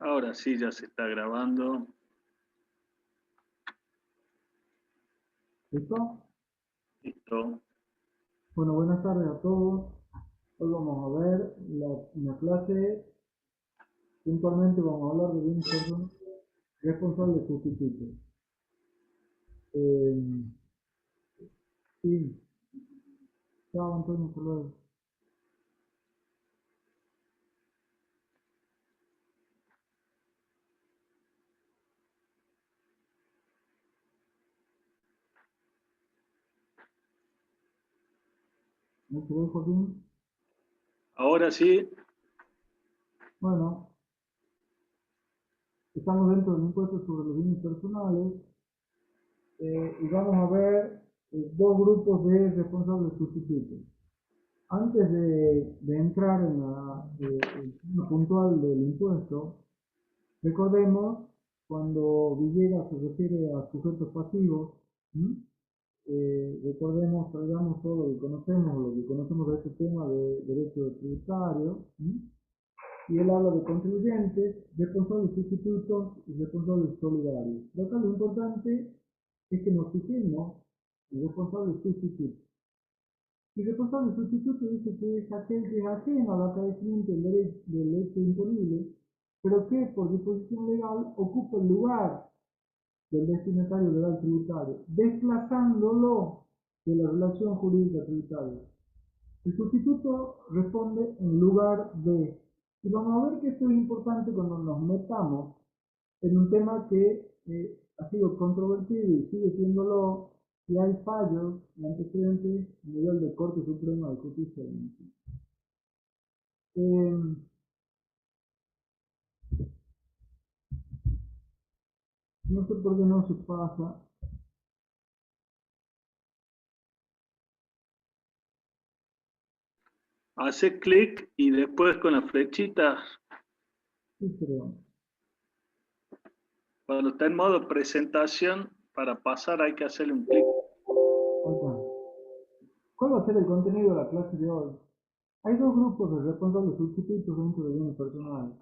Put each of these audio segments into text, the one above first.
Ahora sí, ya se está grabando. ¿Listo? Listo. Bueno, buenas tardes a todos. Hoy vamos a ver la clase. Puntualmente vamos a hablar de bienes personales responsables sustitutos. Eh, sí, chao Antonio, hasta luego. ¿No se ve, Joaquín? Ahora sí. Bueno, estamos dentro del impuesto sobre los bienes personales y vamos a ver dos grupos de responsables sustitutos. Antes de entrar en el tema puntual del impuesto, recordemos, cuando Villegas se refiere a sujetos pasivos, ¿m? Recordemos, traigamos todo lo que conocemos de este tema de derecho tributario, ¿m? Y él habla de contribuyentes, responsables sustitutos y responsables solidarios. Pero acá lo importante es que nos fijemos en responsables sustitutos. Y responsable sustituto dice que es aquel que es ajeno al acaecimiento del hecho imponible, pero que por disposición legal ocupa el lugar del destinatario legal tributario, desplazándolo de la relación jurídica tributaria. El sustituto responde en lugar de. Y vamos a ver que esto es importante cuando nos metamos en un tema que ha sido controvertido y sigue siéndolo, y hay fallos y antecedentes a nivel de Corte Suprema de Justicia de México. Eh, no sé por qué no se pasa. Hace clic y después con la flechita, Sí, creo. cuando está en modo presentación, para pasar hay que hacerle un clic. Acá. ¿Cuál va a ser el contenido de la clase de hoy? Hay dos grupos de responsables sustitutos dentro de bienes personales.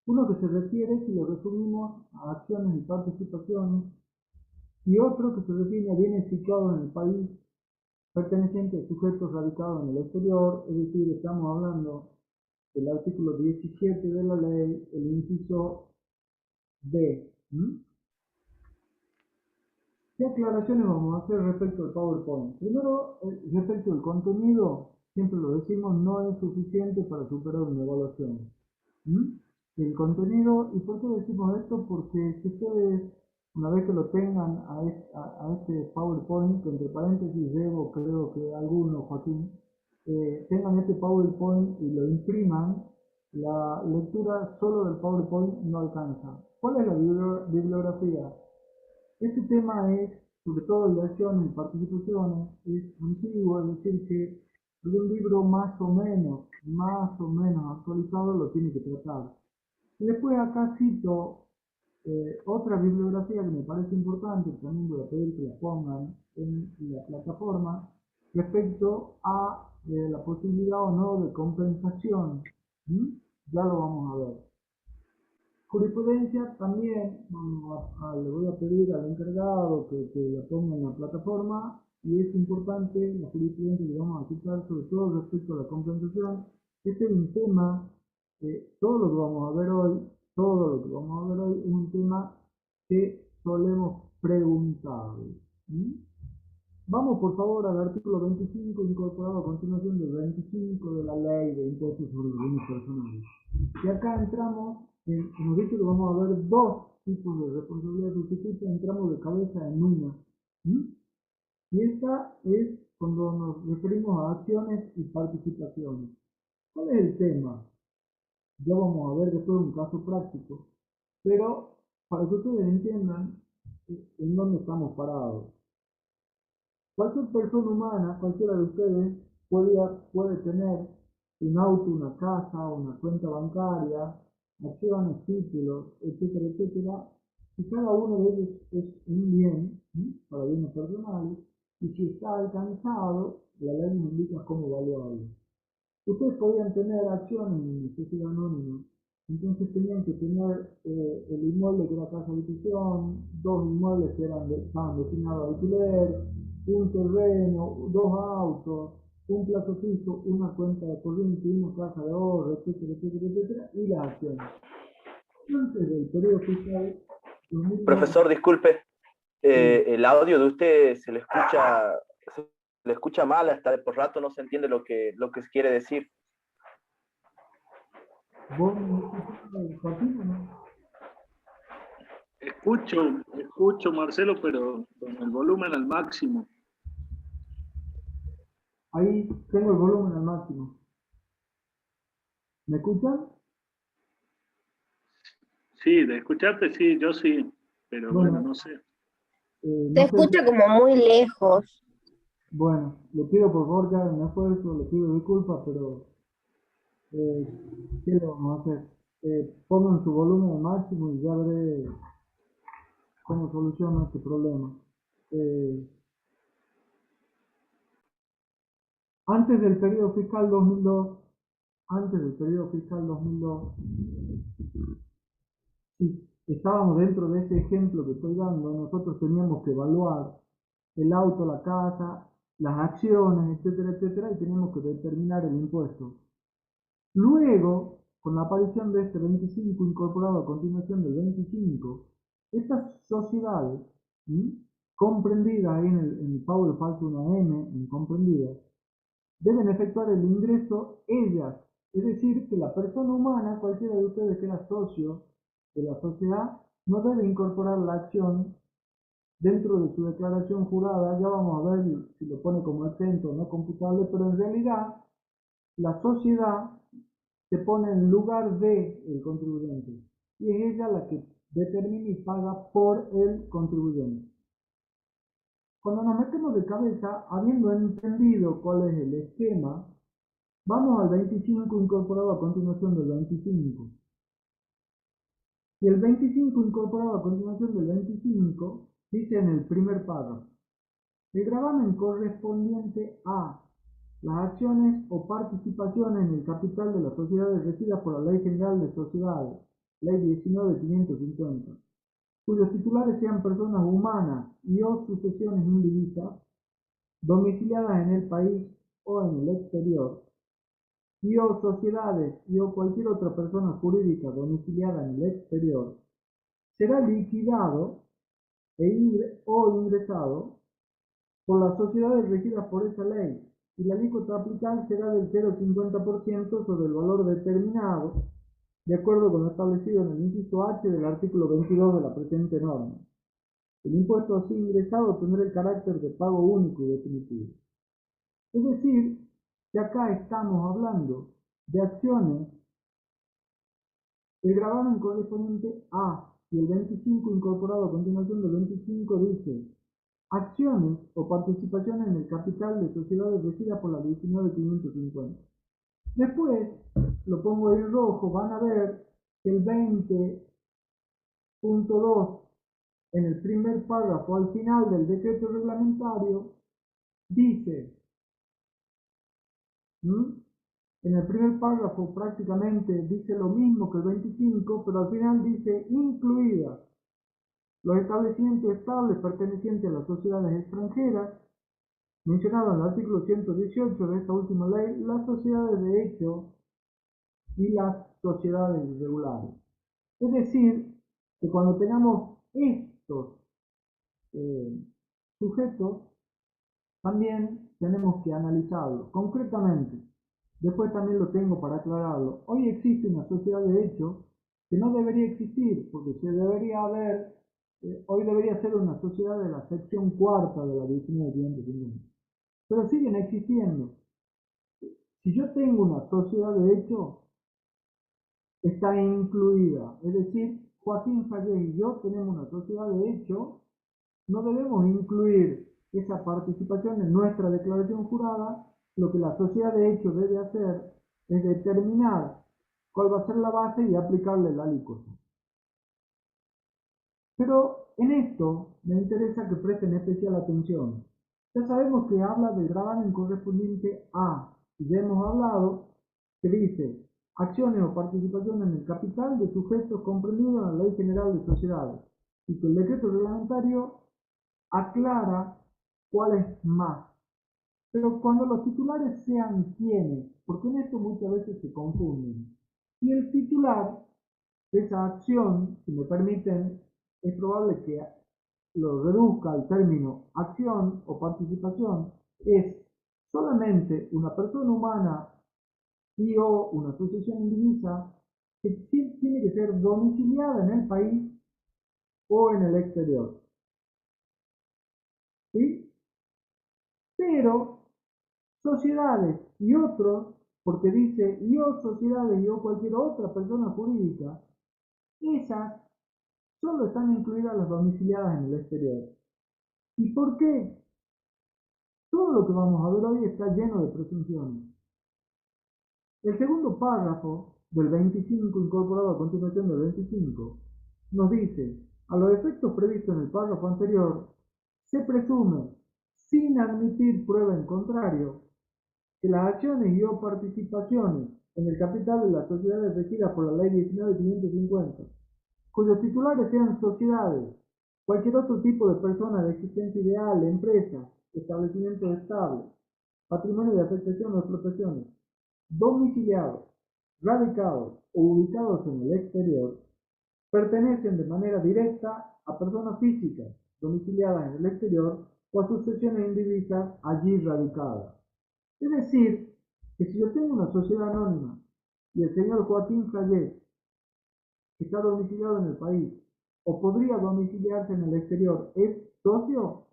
Uno que se refiere, si lo resumimos, a acciones y participaciones, y otro que se refiere a bienes situados en el país, pertenecientes a sujetos radicados en el exterior, es decir, estamos hablando del artículo 17 de la ley, el inciso B. ¿Mm? ¿Qué aclaraciones vamos a hacer respecto al PowerPoint? Primero, respecto al contenido, siempre lo decimos, no es suficiente para superar una evaluación. ¿Mm? El contenido, ¿y por qué decimos esto? Porque si ustedes, una vez que lo tengan a este PowerPoint, que entre paréntesis debo, creo que algunos, Joaquín, tengan este PowerPoint y lo impriman, la lectura solo del PowerPoint no alcanza. ¿Cuál es la bibliografía? Este tema es, sobre todo en acciones y participaciones, es antiguo, es decir, que un libro más o menos actualizado lo tiene que tratar. Y después acá cito otra bibliografía que me parece importante, también voy a pedir que la pongan en la plataforma, respecto a la posibilidad o no de compensación. ¿Mm? Ya lo vamos a ver. Jurisprudencia también, le voy a pedir al encargado que la ponga en la plataforma, y es importante la jurisprudencia que vamos a citar, sobre todo respecto a la compensación. Este es un tema, todo lo que vamos a ver hoy, todo lo que vamos a ver hoy es un tema que solemos preguntar. ¿Mm? Vamos por favor al artículo 25 incorporado a continuación del 25 de la ley de impuestos sobre los bienes personales. Y acá entramos, hemos dicho que vamos a ver dos tipos de responsabilidad sustituta, entramos de cabeza en una. ¿Mm? Y esta es cuando nos referimos a acciones y participaciones. ¿Cuál es el tema? Ya vamos a ver después un caso práctico, pero para que ustedes entiendan en dónde estamos parados. Cualquier persona humana, cualquiera de ustedes, puede tener un auto, una casa, una cuenta bancaria, acciones, títulos, etcétera, etcétera, y cada uno de ellos es un bien, ¿sí?, para bienes personales, y si está alcanzado, la ley nos indica cómo evaluarlo. Ustedes podrían tener acciones en sociedad anónima, Entonces tenían que tener el inmueble que era casa habitación, dos inmuebles que estaban destinados a alquiler, un terreno, dos autos, un plazo fijo, una cuenta de corriente, una casa de ahorro, etcétera, etcétera, etcétera, y las acciones. Antes del periodo fiscal 2002, Profesor, disculpe, sí, el audio de usted se le escucha mal, hasta por rato no se entiende lo que quiere decir. vos me escuchás, Joaquín, o no? Escucho, Marcelo, pero con el volumen al máximo. Ahí tengo el volumen al máximo. ¿Me escuchan? Sí, de escucharte sí, yo sí, pero bueno, Bueno, no sé. Se no sé. escucha como muy lejos. Bueno, le pido por favor que hagan un esfuerzo, le pido disculpas, pero eh, ¿qué le vamos a hacer? Pongan su volumen al máximo y ya veré cómo soluciono este problema. Eh, antes del periodo fiscal 2002, antes del periodo fiscal 2002, si estábamos dentro de ese ejemplo que estoy dando, nosotros teníamos que evaluar el auto, la casa, las acciones, etcétera, etcétera, y teníamos que determinar el impuesto. Luego, con la aparición de este 25 incorporado a continuación del 25, estas sociedades, ¿sí?, comprendidas ahí en el pago le falta una M, en comprendidas, deben efectuar el ingreso ellas. Es decir, que la persona humana, cualquiera de ustedes que era socio de la sociedad, no debe incorporar la acción dentro de su declaración jurada. Ya vamos a ver si lo pone como exento o no computable, pero en realidad la sociedad se pone en lugar de el contribuyente y es ella la que determina y paga por el contribuyente. Cuando nos metemos de cabeza, habiendo entendido cuál es el esquema, vamos al 25 incorporado a continuación del 25. Y el 25 incorporado a continuación del 25 dice en el primer párrafo: el gravamen correspondiente a las acciones o participaciones en el capital de las sociedades regidas por la Ley General de Sociedades, Ley 19.550, cuyos titulares sean personas humanas y o sucesiones indivisas, domiciliadas en el país o en el exterior, y o sociedades y o cualquier otra persona jurídica domiciliada en el exterior, será liquidado o ingresado por las sociedades regidas por esa ley, y la alícuota a aplicar será del 0,50% sobre el valor determinado, de acuerdo con lo establecido en el inciso H del artículo 22 de la presente norma. El impuesto así ingresado tendrá el carácter de pago único y definitivo. Es decir, que acá estamos hablando de acciones. El gravamen correspondiente a y el 25 incorporado a continuación del 25 dice: acciones o participaciones en el capital de sociedades regidas por la 19.550. Después, lo pongo en rojo, van a ver que el 20.2 en el primer párrafo al final del decreto reglamentario dice, ¿m?, en el primer párrafo prácticamente dice lo mismo que el 25, pero al final dice incluidas los establecimientos estables pertenecientes a las sociedades extranjeras, mencionado en el artículo 118 de esta última ley, las sociedades de hecho y las sociedades irregulares. Es decir, que cuando tengamos estos eh, sujetos, también tenemos que analizarlo concretamente. Después también lo tengo para aclararlo. Hoy existe una sociedad de hecho que no debería existir, porque se debería haber, hoy debería ser una sociedad de la sección cuarta de la 19.550. Pero siguen existiendo. Si yo tengo una sociedad de hecho, está incluida. Es decir, Joaquín Fallés y yo tenemos una sociedad de hecho, no debemos incluir esa participación en nuestra declaración jurada. Lo que la sociedad de hecho debe hacer es determinar cuál va a ser la base y aplicarle la alícuota. Pero en esto me interesa que presten especial atención. Ya sabemos que habla del gravamen correspondiente a, y ya hemos hablado que dice acciones o participaciones en el capital de sujetos comprendidos en la Ley General de Sociedades, y que el decreto reglamentario aclara cuál es más. Pero cuando los titulares sean quienes, porque en esto muchas veces se confunden, y el titular de esa acción, si me permiten, es probable que lo reduzca al término acción o participación, es solamente una persona humana y o una asociación indivisa que tiene que ser domiciliada en el país o en el exterior. ¿Sí? Pero sociedades y otros, porque dice y o sociedades y o cualquier otra persona jurídica, esas solo están incluidas las domiciliadas en el exterior. ¿Y por qué? Todo lo que vamos a ver hoy está lleno de presunciones. El segundo párrafo del 25, incorporado a continuación del 25, nos dice, a los efectos previstos en el párrafo anterior, se presume, sin admitir prueba en contrario, que las acciones y o participaciones en el capital de las sociedades regidas por la Ley 19.550, cuyos titulares sean sociedades, cualquier otro tipo de persona de existencia ideal, empresa, establecimiento estable, patrimonio de afectación o explotaciones, domiciliados, radicados o ubicados en el exterior, pertenecen de manera directa a personas físicas domiciliadas en el exterior o a sucesiones indivisas allí radicadas. Es decir, que si yo tengo una sociedad anónima y el señor Joaquín Sayet está domiciliado en el país o podría domiciliarse en el exterior, es socio,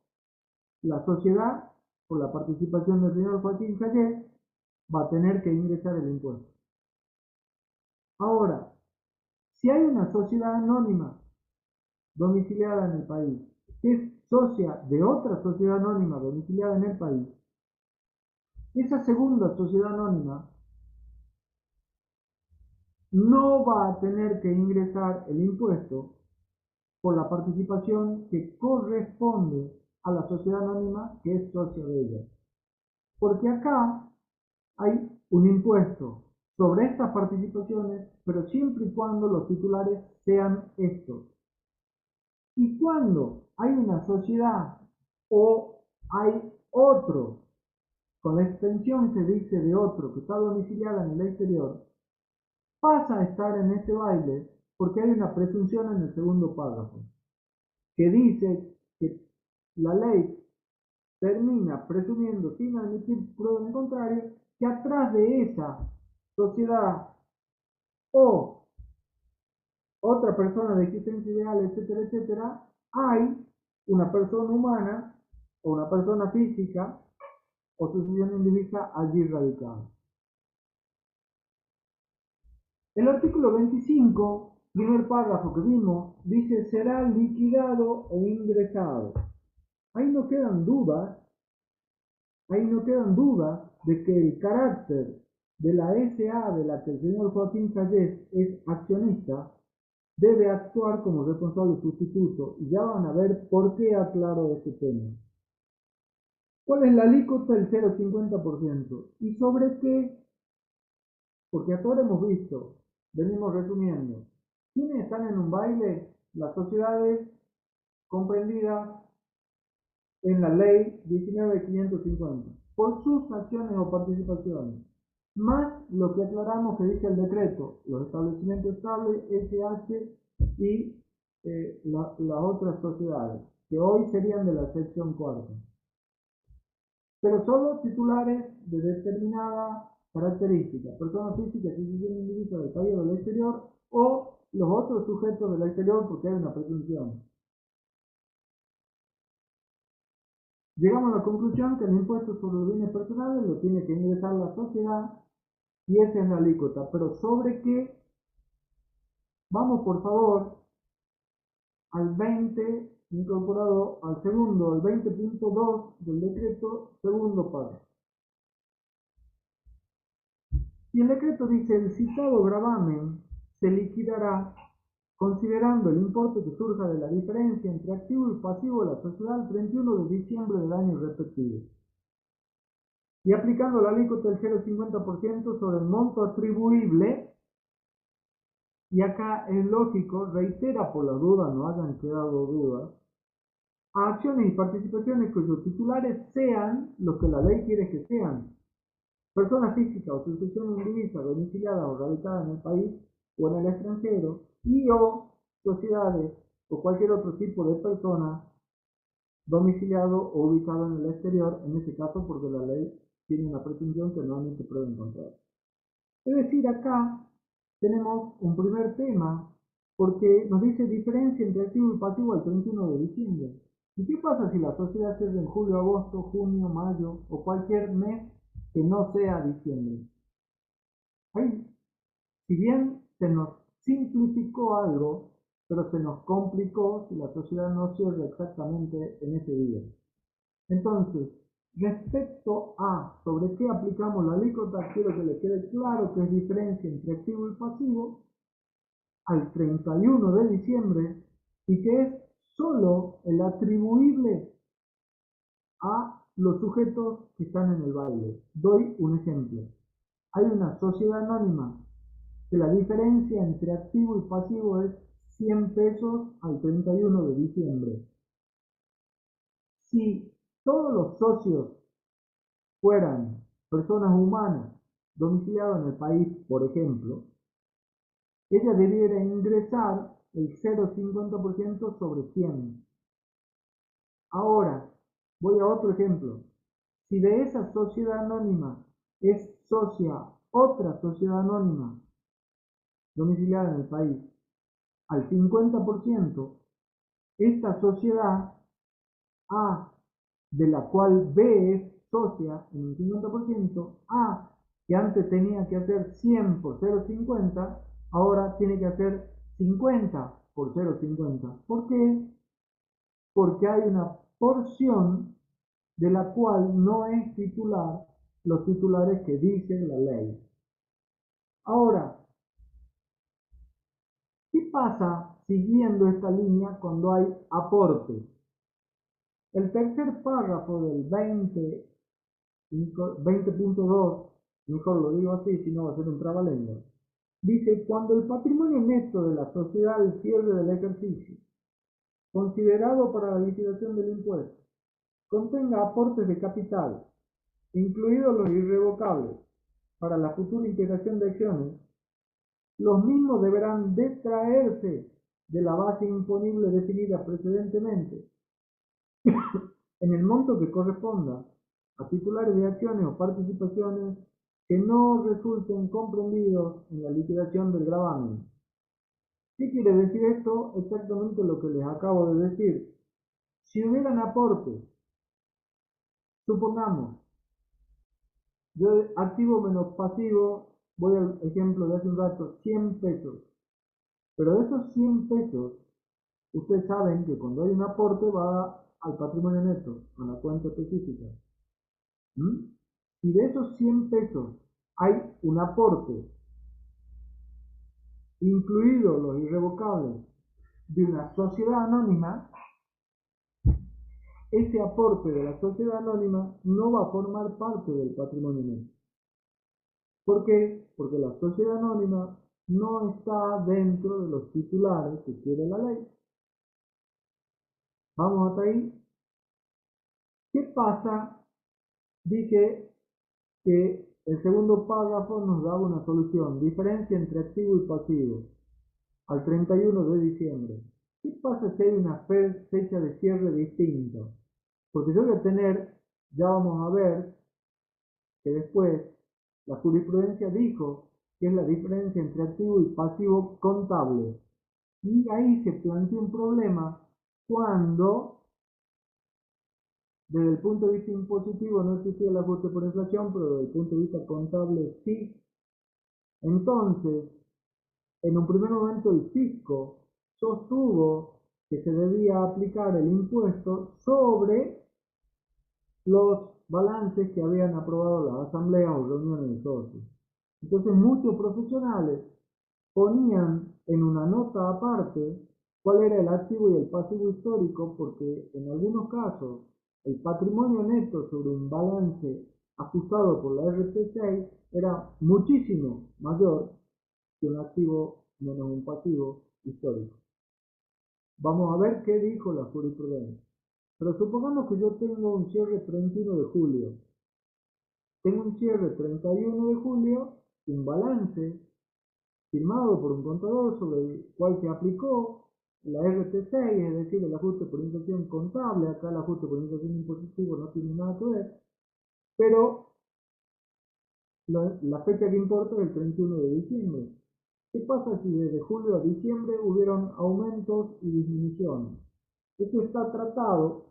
la sociedad, por la participación del señor Joaquín Sayet, va a tener que ingresar el impuesto. Ahora, si hay una sociedad anónima domiciliada en el país, que es socia de otra sociedad anónima domiciliada en el país, esa segunda sociedad anónima no va a tener que ingresar el impuesto por la participación que corresponde a la sociedad anónima que es socia de ella. Porque acá hay un impuesto sobre estas participaciones, pero siempre y cuando los titulares sean estos. Y cuando hay una sociedad o hay otro, con la extensión se dice de otro, que está domiciliada en el exterior, pasa a estar en este baile porque hay una presunción en el segundo párrafo, que dice que la ley termina presumiendo, sin admitir prueba en contrario, que atrás de esa sociedad o otra persona de existencia ideal, etcétera, etcétera, hay una persona humana o una persona física o sucesión indivisa allí radicada. El artículo 25, primer párrafo que vimos, dice será liquidado e ingresado. Ahí no quedan dudas, de que el carácter de la SA de la que el señor Joaquín Sayet es accionista debe actuar como responsable sustituto, y ya van a ver por qué aclaro este tema. ¿Cuál es la alícuota? El 0,50%. ¿Y sobre qué? Porque hasta ahora hemos visto, venimos resumiendo, ¿quiénes están en un baile? Las sociedades comprendidas en la ley 19.550, por sus acciones o participaciones, más lo que aclaramos que dice el decreto, los establecimientos estables, SH y las otras sociedades, que hoy serían de la sección cuarta. Pero solo titulares de determinada característica, personas físicas que viven en divisa del país o del exterior, o los otros sujetos del exterior, porque hay una presunción. Llegamos a la conclusión que el impuesto sobre los bienes personales lo tiene que ingresar la sociedad y esa es la alícuota. Pero ¿sobre qué? Vamos por favor al 20, incorporado al segundo, al 20.2 del decreto, segundo párrafo. Y el decreto dice, el citado gravamen se liquidará considerando el importe que surja de la diferencia entre activo y pasivo de la sociedad el 31 de diciembre del año respectivo. y aplicando la alícuota del 0,50% sobre el monto atribuible. Y acá es lógico, reitera por la duda, no hayan quedado dudas, a acciones y participaciones cuyos titulares sean lo que la ley quiere que sean. Persona física o sucesión indivisa domiciliada o radicada en el país o en el extranjero y o sociedades o cualquier otro tipo de persona domiciliado o ubicado en el exterior, en ese caso porque la ley tiene una presunción que normalmente puede encontrar. Es decir, acá tenemos un primer tema, porque nos dice diferencia entre activo y pasivo al 31 de diciembre. ¿Y qué pasa si la sociedad cierra en julio, agosto, junio, mayo o cualquier mes que no sea diciembre? Ahí, si bien se nos simplificó algo, pero se nos complicó si la sociedad no cierra exactamente en ese día. Entonces, respecto a sobre qué aplicamos la alícuota, quiero que le quede claro que es diferencia entre activo y pasivo al 31 de diciembre y que es solo el atribuible a los sujetos que están en el baile. Doy un ejemplo. Hay una sociedad anónima que la diferencia entre activo y pasivo es 100 pesos al 31 de diciembre. Si todos los socios fueran personas humanas domiciliadas en el país, por ejemplo, ella debiera ingresar el 0,50% sobre 100. Ahora, voy a otro ejemplo. Si de esa sociedad anónima es socia otra sociedad anónima domiciliada en el país al 50%, esta sociedad A, de la cual B es socia en un 50%, A, que antes tenía que hacer 100 por 0,50, ahora tiene que hacer 50 por 0,50. ¿Por qué? Porque hay una porción de la cual no es titular los titulares que dice la ley. Ahora, ¿qué pasa siguiendo esta línea cuando hay aportes? El tercer párrafo del 20.2, mejor lo digo así, si no va a ser un trabalengua, dice: cuando el patrimonio neto de la sociedad al cierre del ejercicio, considerado para la liquidación del impuesto, contenga aportes de capital, incluidos los irrevocables, para la futura integración de acciones, los mismos deberán detraerse de la base imponible definida precedentemente en el monto que corresponda a titulares de acciones o participaciones que no resulten comprendidos en la liquidación del gravamen. ¿Qué quiere decir esto? Exactamente lo que les acabo de decir. Si hubieran aportes, supongamos, yo activo menos pasivo, voy al ejemplo de hace un rato, 100 pesos. Pero de esos 100 pesos, ustedes saben que cuando hay un aporte va al patrimonio neto, a la cuenta específica. Si de esos 100 pesos hay un aporte, incluidos los irrevocables, de una sociedad anónima, ese aporte de la sociedad anónima no va a formar parte del patrimonio neto. ¿Por qué? Porque la sociedad anónima no está dentro de los titulares que quiere la ley. ¿Vamos hasta ahí? ¿Qué pasa? Dije que el segundo párrafo nos daba una solución, diferencia entre activo y pasivo, al 31 de diciembre. ¿Qué pasa si hay una fecha de cierre distinta? Porque yo voy a tener, ya vamos a ver, que después la jurisprudencia dijo que es la diferencia entre activo y pasivo contable. Y ahí se planteó un problema cuando, desde el punto de vista impositivo, no existía el ajuste por inflación, pero desde el punto de vista contable sí. Entonces, en un primer momento el fisco sostuvo que se debía aplicar el impuesto sobre los balances que habían aprobado las asambleas o reuniones de socios. Entonces muchos profesionales ponían en una nota aparte cuál era el activo y el pasivo histórico, porque en algunos casos el patrimonio neto sobre un balance ajustado por la RT6 era muchísimo mayor que un activo menos un pasivo histórico. Vamos a ver qué dijo la jurisprudencia. Pero supongamos que yo tengo un cierre 31 de julio. Tengo un cierre 31 de julio, un balance firmado por un contador sobre el cual se aplicó la RT6, es decir, el ajuste por inflación contable. Acá el ajuste por inflación impositivo no tiene nada que ver, pero la fecha que importa es el 31 de diciembre. ¿Qué pasa si desde julio a diciembre hubieron aumentos y disminuciones? Esto está tratado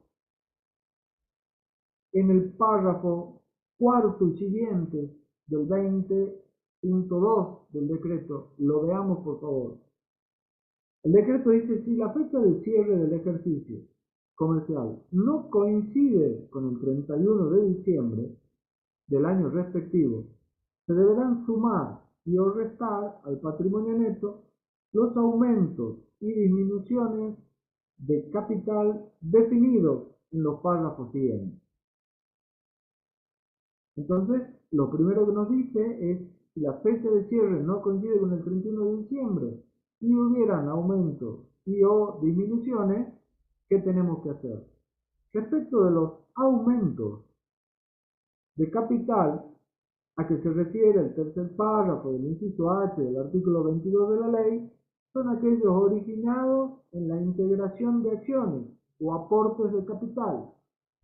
en el párrafo cuarto y siguiente del 20.2 del decreto. Lo veamos, por favor. El decreto dice: si la fecha de cierre del ejercicio comercial no coincide con el 31 de diciembre del año respectivo, se deberán sumar y o restar al patrimonio neto los aumentos y disminuciones de capital definidos en los párrafos siguientes. Entonces, lo primero que nos dice es: si la fecha de cierre no coincide con el 31 de diciembre y hubieran aumentos y o disminuciones, ¿qué tenemos que hacer? Respecto de los aumentos de capital a que se refiere el tercer párrafo del inciso H del artículo 22 de la ley, son aquellos originados en la integración de acciones o aportes de capital,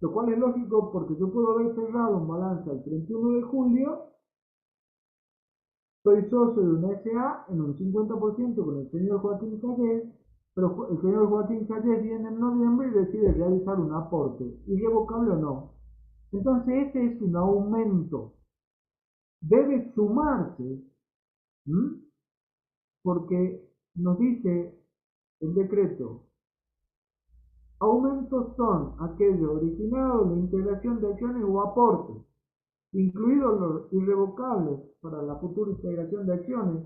lo cual es lógico porque yo puedo haber cerrado un balance al 31 de julio, soy socio de una SA en un 50% con el señor Joaquín Callés, pero el señor Joaquín Callés viene en noviembre y decide realizar un aporte, irrevocable o no. Entonces ese es un aumento. Debe sumarse, porque nos dice el decreto: aumentos son aquellos originados en la integración de acciones o aportes, incluidos los irrevocables para la futura integración de acciones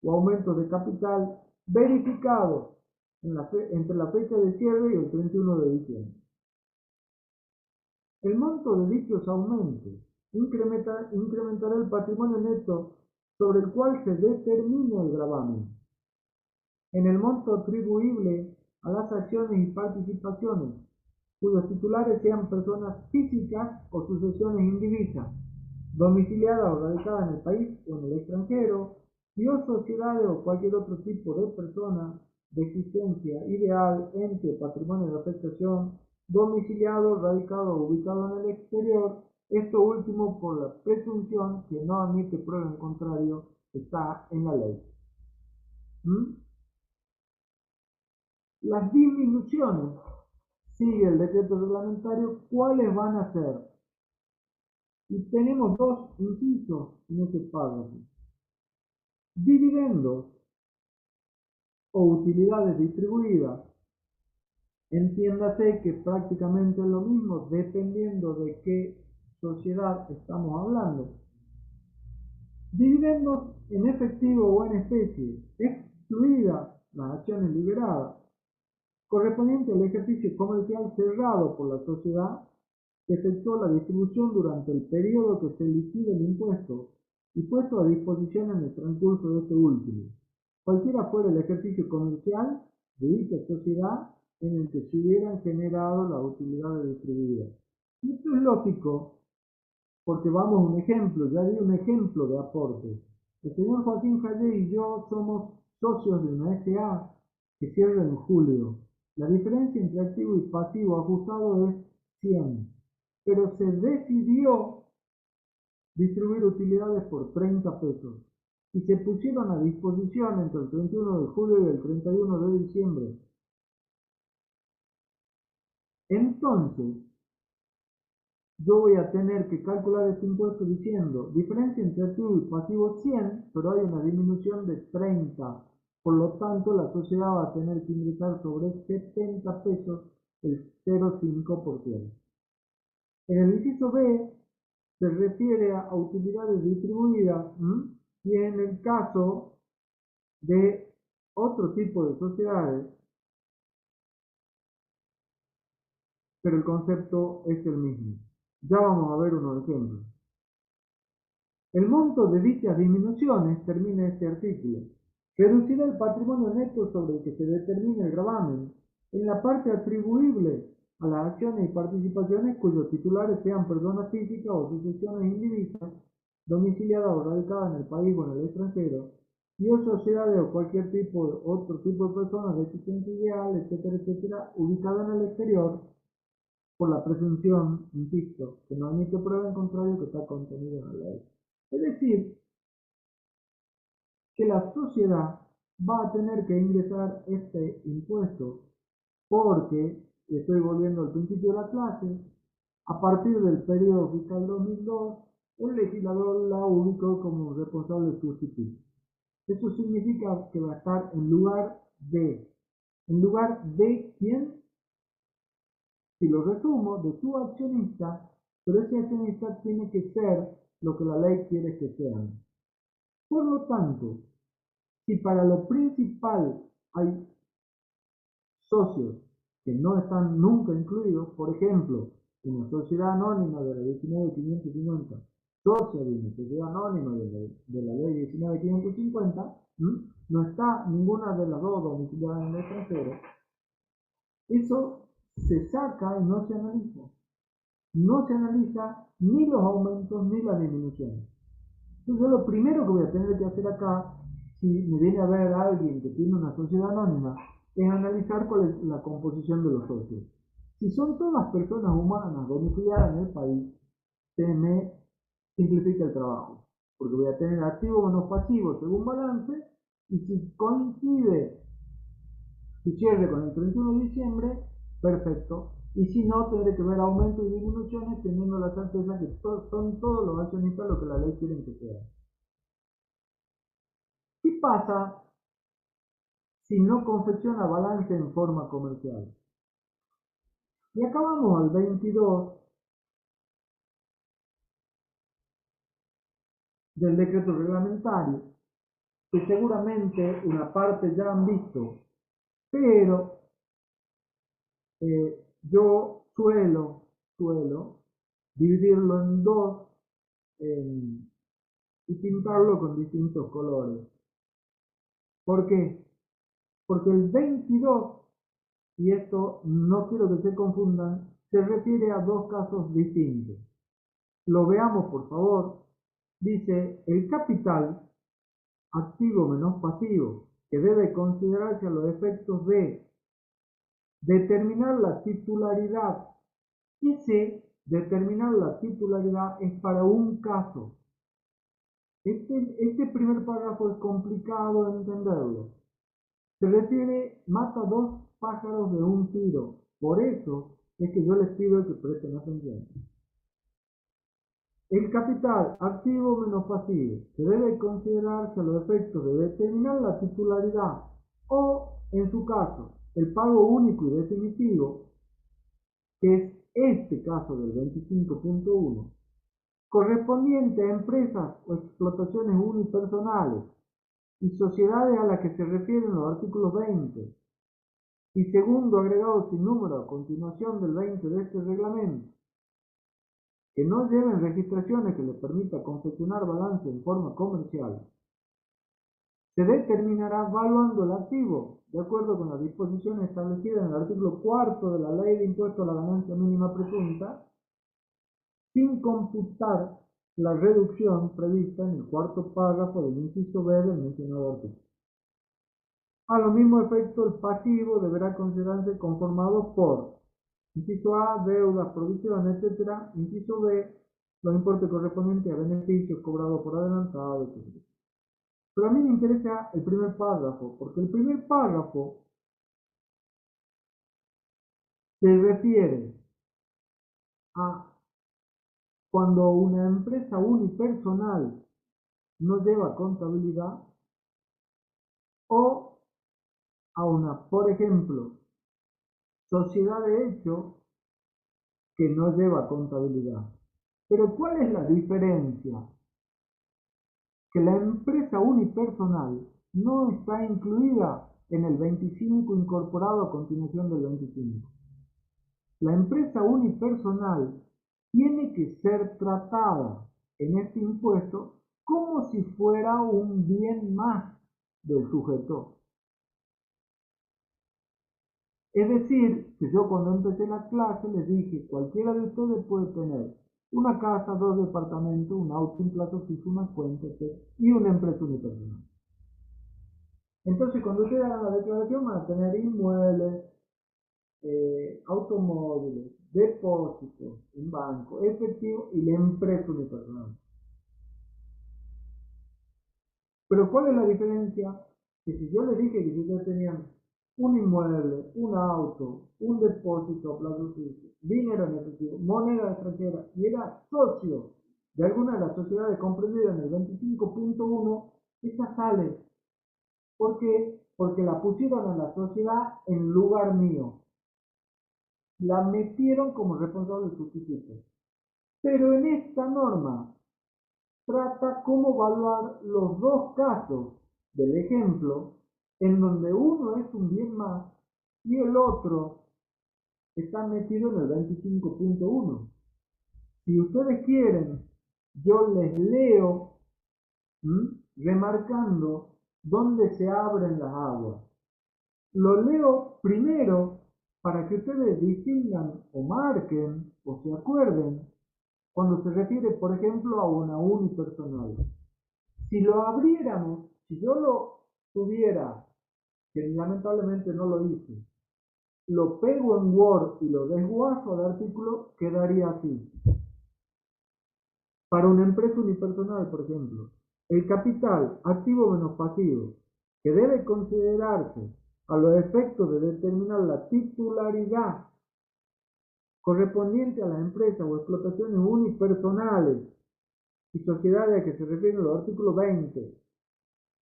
o aumentos de capital verificados entre la fecha de cierre y el 31 de diciembre. El monto de dichos aumentos incrementará el patrimonio neto sobre el cual se determina el gravamen. En el monto atribuible a las acciones y participaciones cuyos titulares sean personas físicas o sucesiones indivisas, domiciliadas o radicadas en el país o en el extranjero, y o sociedades o cualquier otro tipo de persona de existencia ideal, ente o patrimonio de afectación, domiciliado, radicado o ubicado en el exterior, esto último por la presunción que no admite prueba en contrario, está en la ley. Las disminuciones, sigue el decreto reglamentario, ¿cuáles van a ser? Y tenemos dos incisos en este párrafo. Dividendos o utilidades distribuidas. Entiéndase que prácticamente es lo mismo dependiendo de qué sociedad estamos hablando. Dividendos en efectivo o en especie, excluidas las acciones liberadas, correspondiente al ejercicio comercial cerrado por la sociedad que efectuó la distribución durante el periodo que se liquida el impuesto y puesto a disposición en el transcurso de este último, cualquiera fuera el ejercicio comercial de dicha sociedad en el que se hubieran generado las utilidades distribuidas. Y esto es lógico porque vamos a un ejemplo, ya di un ejemplo de aporte. El señor Joaquín Callé y yo somos socios de una SA que cierra en julio. La diferencia entre activo y pasivo ajustado es 100, pero se decidió distribuir utilidades por 30 pesos y se pusieron a disposición entre el 31 de julio y el 31 de diciembre. Entonces, yo voy a tener que calcular este impuesto diciendo diferencia entre activo y pasivo 100, pero hay una disminución de 30. Por lo tanto, la sociedad va a tener que ingresar sobre 70 pesos el 0,5%. En el inciso B se refiere a utilidades distribuidas y en el caso de otro tipo de sociedades, pero el concepto es el mismo. Ya vamos a ver unos ejemplos. El monto de dichas disminuciones, termina este artículo, reducirá el patrimonio neto sobre el que se determine el gravamen en la parte atribuible a las acciones y participaciones cuyos titulares sean personas físicas o sucesiones indivisas domiciliadas o radicadas en el país o en el extranjero, y o sociedades o cualquier otro tipo de personas de existencia ideal, etcétera, etcétera, ubicadas en el exterior, por la presunción, insisto, que no admite prueba en contrario que está contenida en la ley. Es decir, que la sociedad va a tener que ingresar este impuesto porque, y estoy volviendo al principio de la clase, a partir del periodo fiscal 2002, el legislador la ubicó como responsable sustituto. Eso significa que va a estar en lugar de. ¿En lugar de quién? Si lo resumo, de tu accionista, pero ese accionista tiene que ser lo que la ley quiere que sean. Por lo tanto, si para lo principal hay socios que no están nunca incluidos, por ejemplo, una sociedad anónima de la 19.550, socia de una sociedad anónima de la ley 19.550, no está ninguna de las dos domiciliadas en el extranjero, eso se saca y no se analiza. No se analiza ni los aumentos ni las disminuciones. Entonces, lo primero que voy a tener que hacer acá, si me viene a ver alguien que tiene una sociedad anónima, es analizar cuál es la composición de los socios. Si son todas personas humanas domiciliadas en el país, se me simplifica el trabajo, porque voy a tener activo menos pasivo según balance, y si coincide su cierre con el 31 de diciembre, perfecto. Y si no, tendré que ver aumentos y disminuciones teniendo la certeza que son todos los accionistas lo que la ley quiere que sean. ¿Qué pasa si no confecciona balance en forma comercial? Y acá vamos al 22 del decreto reglamentario, que seguramente una parte ya han visto, pero yo suelo dividirlo en dos y pintarlo con distintos colores. ¿Por qué? Porque el 22, y esto no quiero que se confundan, se refiere a dos casos distintos. Lo veamos, por favor. Dice, el capital, activo menos pasivo, que debe considerarse a los efectos de determinar la titularidad. Ese determinar la titularidad es para un caso. Este primer párrafo es complicado de entenderlo. Se refiere, mata dos pájaros de un tiro. Por eso es que yo les pido que presten atención. El capital activo menos pasivo, que debe considerarse a los efectos de determinar la titularidad o, en su caso, el pago único y definitivo, que es este caso del 25.1, correspondiente a empresas o explotaciones unipersonales y sociedades a las que se refieren los artículos 20 y segundo agregado sin número a continuación del 20 de este reglamento, que no lleven registraciones que les permita confeccionar balance en forma comercial, se determinará valuando el activo, de acuerdo con las disposiciones establecidas en el artículo 4 de la Ley de Impuesto a la Ganancia Mínima Presunta, sin computar la reducción prevista en el cuarto párrafo del inciso B del mencionado artículo. A lo mismo efecto, el pasivo deberá considerarse conformado por inciso A, deudas, provisiones, etc. Inciso B, los importes correspondientes a beneficios cobrados por adelantado, etc. Pero a mí me interesa el primer párrafo, porque el primer párrafo se refiere a cuando una empresa unipersonal no lleva contabilidad o a una, por ejemplo, sociedad de hecho que no lleva contabilidad. Pero ¿cuál es la diferencia? Que la empresa unipersonal no está incluida en el 25 incorporado a continuación del 25. La empresa unipersonal tiene que ser tratada en este impuesto como si fuera un bien más del sujeto. Es decir, que yo cuando empecé la clase les dije, cualquiera de ustedes puede tener una casa, dos departamentos, un auto, un plazo fijo, una cuenta, etc. Y una empresa unipersonal. Entonces, cuando ustedes hagan la declaración, van a tener inmuebles, automóviles, depósitos, un banco, efectivo y la empresa unipersonal. Pero ¿cuál es la diferencia? Que si yo les dije que si ustedes tenían un inmueble, un auto, un depósito a plazo fijo, dinero en efectivo, moneda extranjera y era socio de alguna de las sociedades comprendidas en el 25.1, esa sale. ¿Por qué? Porque la pusieron en la sociedad en lugar mío. La metieron como responsable sustituto. Pero en esta norma trata cómo evaluar los dos casos del ejemplo en donde uno es un bien más y el otro está metido en el 25.1. Si ustedes quieren, yo les leo remarcando dónde se abren las aguas. Lo leo primero para que ustedes distingan o marquen o se acuerden cuando se refiere, por ejemplo, a una unipersonal. Si lo abriéramos, si yo lo tuviera, que lamentablemente no lo hice, lo pego en Word y lo desguazo al artículo, quedaría así. Para una empresa unipersonal, por ejemplo, el capital activo menos pasivo, que debe considerarse a los efectos de determinar la titularidad correspondiente a las empresas o explotaciones unipersonales y sociedades a que se refieren los artículos 20,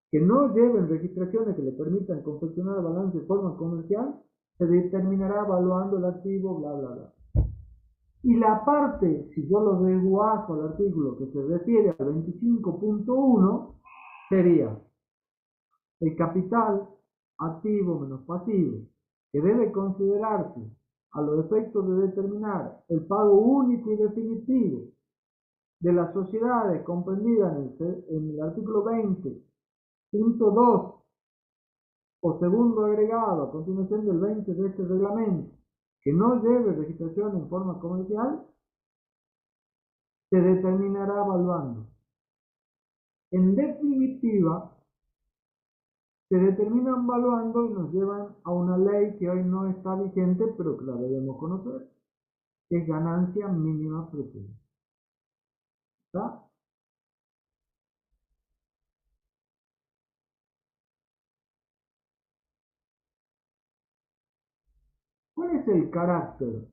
que no lleven registraciones que le permitan confeccionar el balance de forma comercial, se determinará evaluando el activo, bla, bla, bla. Y la parte, si yo lo desguazo al artículo que se refiere al 25.1, sería el capital activo menos pasivo, que debe considerarse a los efectos de determinar el pago único y definitivo de las sociedades comprendidas en el artículo 20.2 o segundo agregado a continuación del 20 de este reglamento, que no lleve registración en forma comercial, se determinará evaluando. En definitiva, se determinan evaluando y nos llevan a una ley que hoy no está vigente, pero que la debemos conocer, que es ganancia mínima pretendida. ¿Está? ¿Cuál es el carácter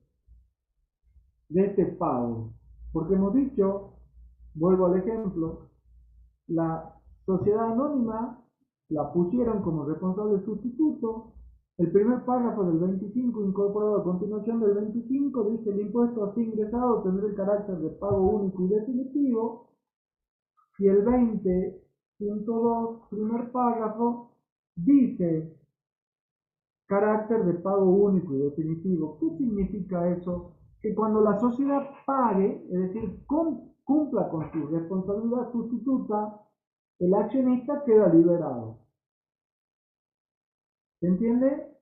de este pago? Porque hemos dicho, vuelvo al ejemplo, la sociedad anónima la pusieron como responsable sustituto. El primer párrafo del 25 incorporado a continuación del 25 dice: el impuesto así ingresado tendrá el carácter de pago único y definitivo. Y el 20.2, primer párrafo, dice carácter de pago único y definitivo. ¿Qué significa eso? Que cuando la sociedad pague, es decir, cumpla con su responsabilidad sustituta, el accionista queda liberado. ¿Se entiende?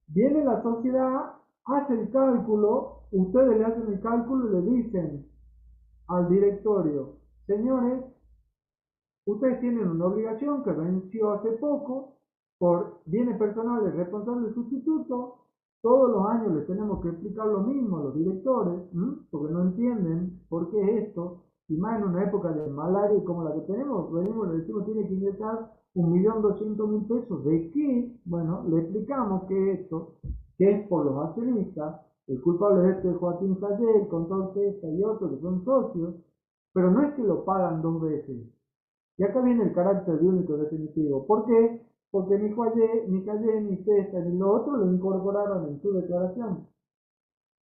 Viene la sociedad, hace el cálculo, ustedes le hacen el cálculo y le dicen al directorio: señores, ustedes tienen una obligación que venció hace poco por bienes personales responsables sustituto. Todos los años les tenemos que explicar lo mismo a los directores, porque no entienden por qué es esto. Y más en una época de malaria como la que tenemos, venimos y le decimos: tiene que ingresar 1.200.000 pesos. ¿De qué? Bueno, le explicamos que esto, que es por los accionistas, el culpable es este Joaquín Sayé, el consorcio y otros que son socios, pero no es que lo pagan dos veces. Y acá viene el carácter de único definitivo. ¿Por qué? Porque ni Cayé, ni César, ni lo otro lo incorporaron en su declaración.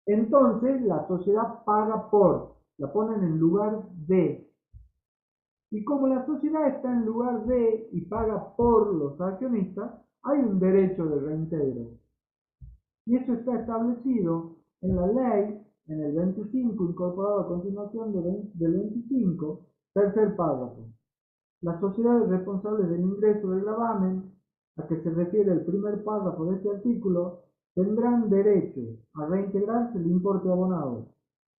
Entonces, la sociedad paga por, la ponen en lugar de. Y como la sociedad está en lugar de y paga por los accionistas, hay un derecho de reintegro. Y eso está establecido en la ley, en el 25, incorporado a continuación del 25, tercer párrafo. Las sociedades responsables del ingreso del gravamen, a que se refiere el primer párrafo de este artículo, tendrán derecho a reintegrarse el importe abonado,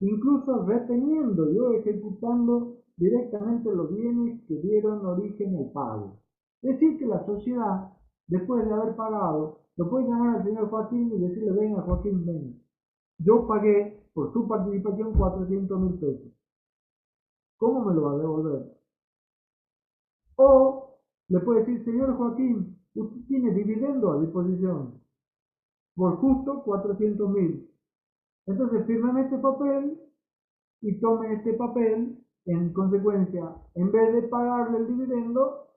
incluso reteniendo y o ejecutando directamente los bienes que dieron origen al pago. Es decir, que la sociedad, después de haber pagado, lo puede llamar al señor Joaquín y decirle: venga Joaquín, venga, yo pagué por su participación 400.000 pesos. ¿Cómo me lo va a devolver? O le puede decir: señor Joaquín, usted tiene dividendo a disposición por justo 400.000. Entonces firme este papel y tome este papel. En consecuencia, en vez de pagarle el dividendo,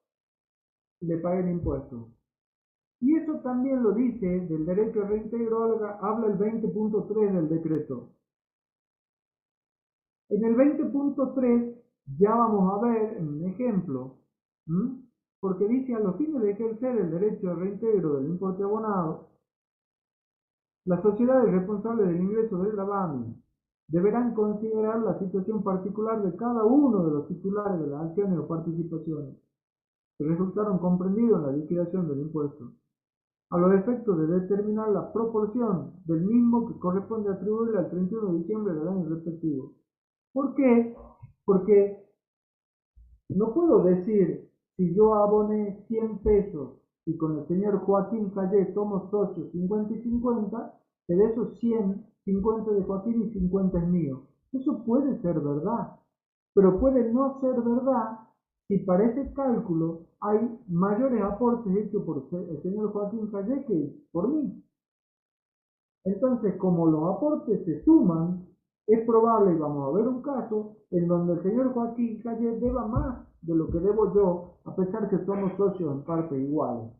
le pague el impuesto. Y eso también lo dice del derecho a reintegro, habla el 20.3 del decreto. En el 20.3 ya vamos a ver un ejemplo, porque dice: a los fines de ejercer el derecho a reintegro del importe abonado, las sociedades responsables del ingreso del gravamen deberán considerar la situación particular de cada uno de los titulares de las acciones o participaciones que resultaron comprendidos en la liquidación del impuesto, a los efectos de determinar la proporción del mismo que corresponde atribuirle al 31 de diciembre del año respectivo. ¿Por qué? Porque no puedo decir: si yo aboné 100 pesos y con el señor Joaquín Callé somos socios 50 y 50, que de esos 100, 50 de Joaquín y 50 es mío. Eso puede ser verdad, pero puede no ser verdad si para ese cálculo hay mayores aportes hechos por el señor Joaquín Callé que por mí. Entonces, como los aportes se suman, es probable, y vamos a ver un caso, en donde el señor Joaquín Callé deba más de lo que debo yo, a pesar que somos socios en parte iguales.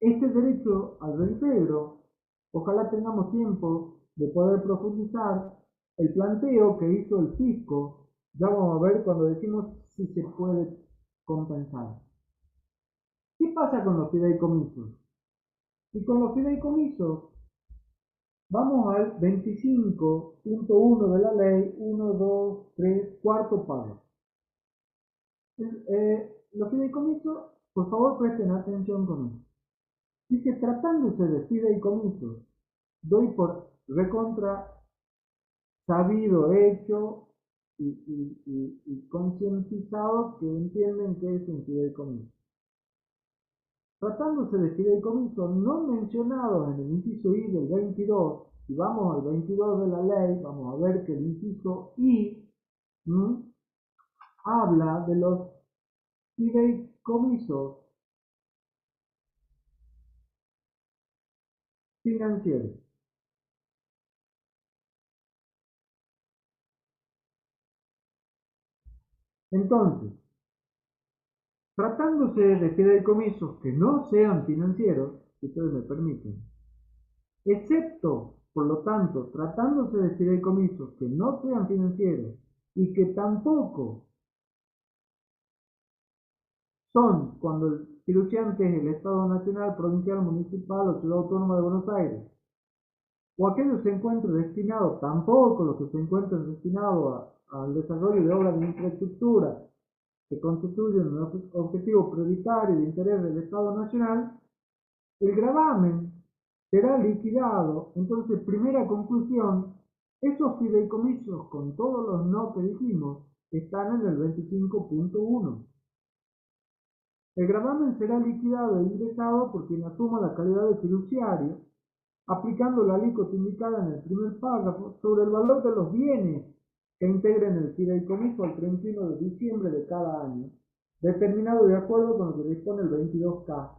Este derecho al reintegro, ojalá tengamos tiempo de poder profundizar el planteo que hizo el fisco. Ya vamos a ver cuando decimos si se puede compensar. ¿Qué pasa con los fideicomisos? Y con los fideicomisos vamos al 25.1 de la ley, 1, 2, 3, cuarto párrafo. Los fideicomisos, por favor presten atención con esto. Dice: tratándose de fideicomisos, doy por recontra sabido, hecho y concientizado que entienden que es un fideicomiso. Tratándose de fideicomisos no mencionados en el inciso I del 22, si vamos al 22 de la ley, vamos a ver que el inciso I habla de los fideicomisos financieros. Entonces, tratándose de fideicomisos que no sean financieros, si ustedes me permiten, excepto, por lo tanto, tratándose de fideicomisos que no sean financieros y que tampoco son cuando el fiduciante es el Estado Nacional, Provincial, Municipal o Ciudad Autónoma de Buenos Aires, o aquellos se encuentren destinados, tampoco los que se encuentren destinados al desarrollo de obras de infraestructura que constituyen un objetivo prioritario de interés del Estado Nacional, el gravamen será liquidado. Entonces, primera conclusión: esos fideicomisos, con todos los no que dijimos, están en el 25.1. El gravamen será liquidado e ingresado por quien asuma la calidad de fiduciario, aplicando la alícuota indicada en el primer párrafo sobre el valor de los bienes que integren el fideicomiso al 31 de diciembre de cada año, determinado de acuerdo con lo que dispone el 22K.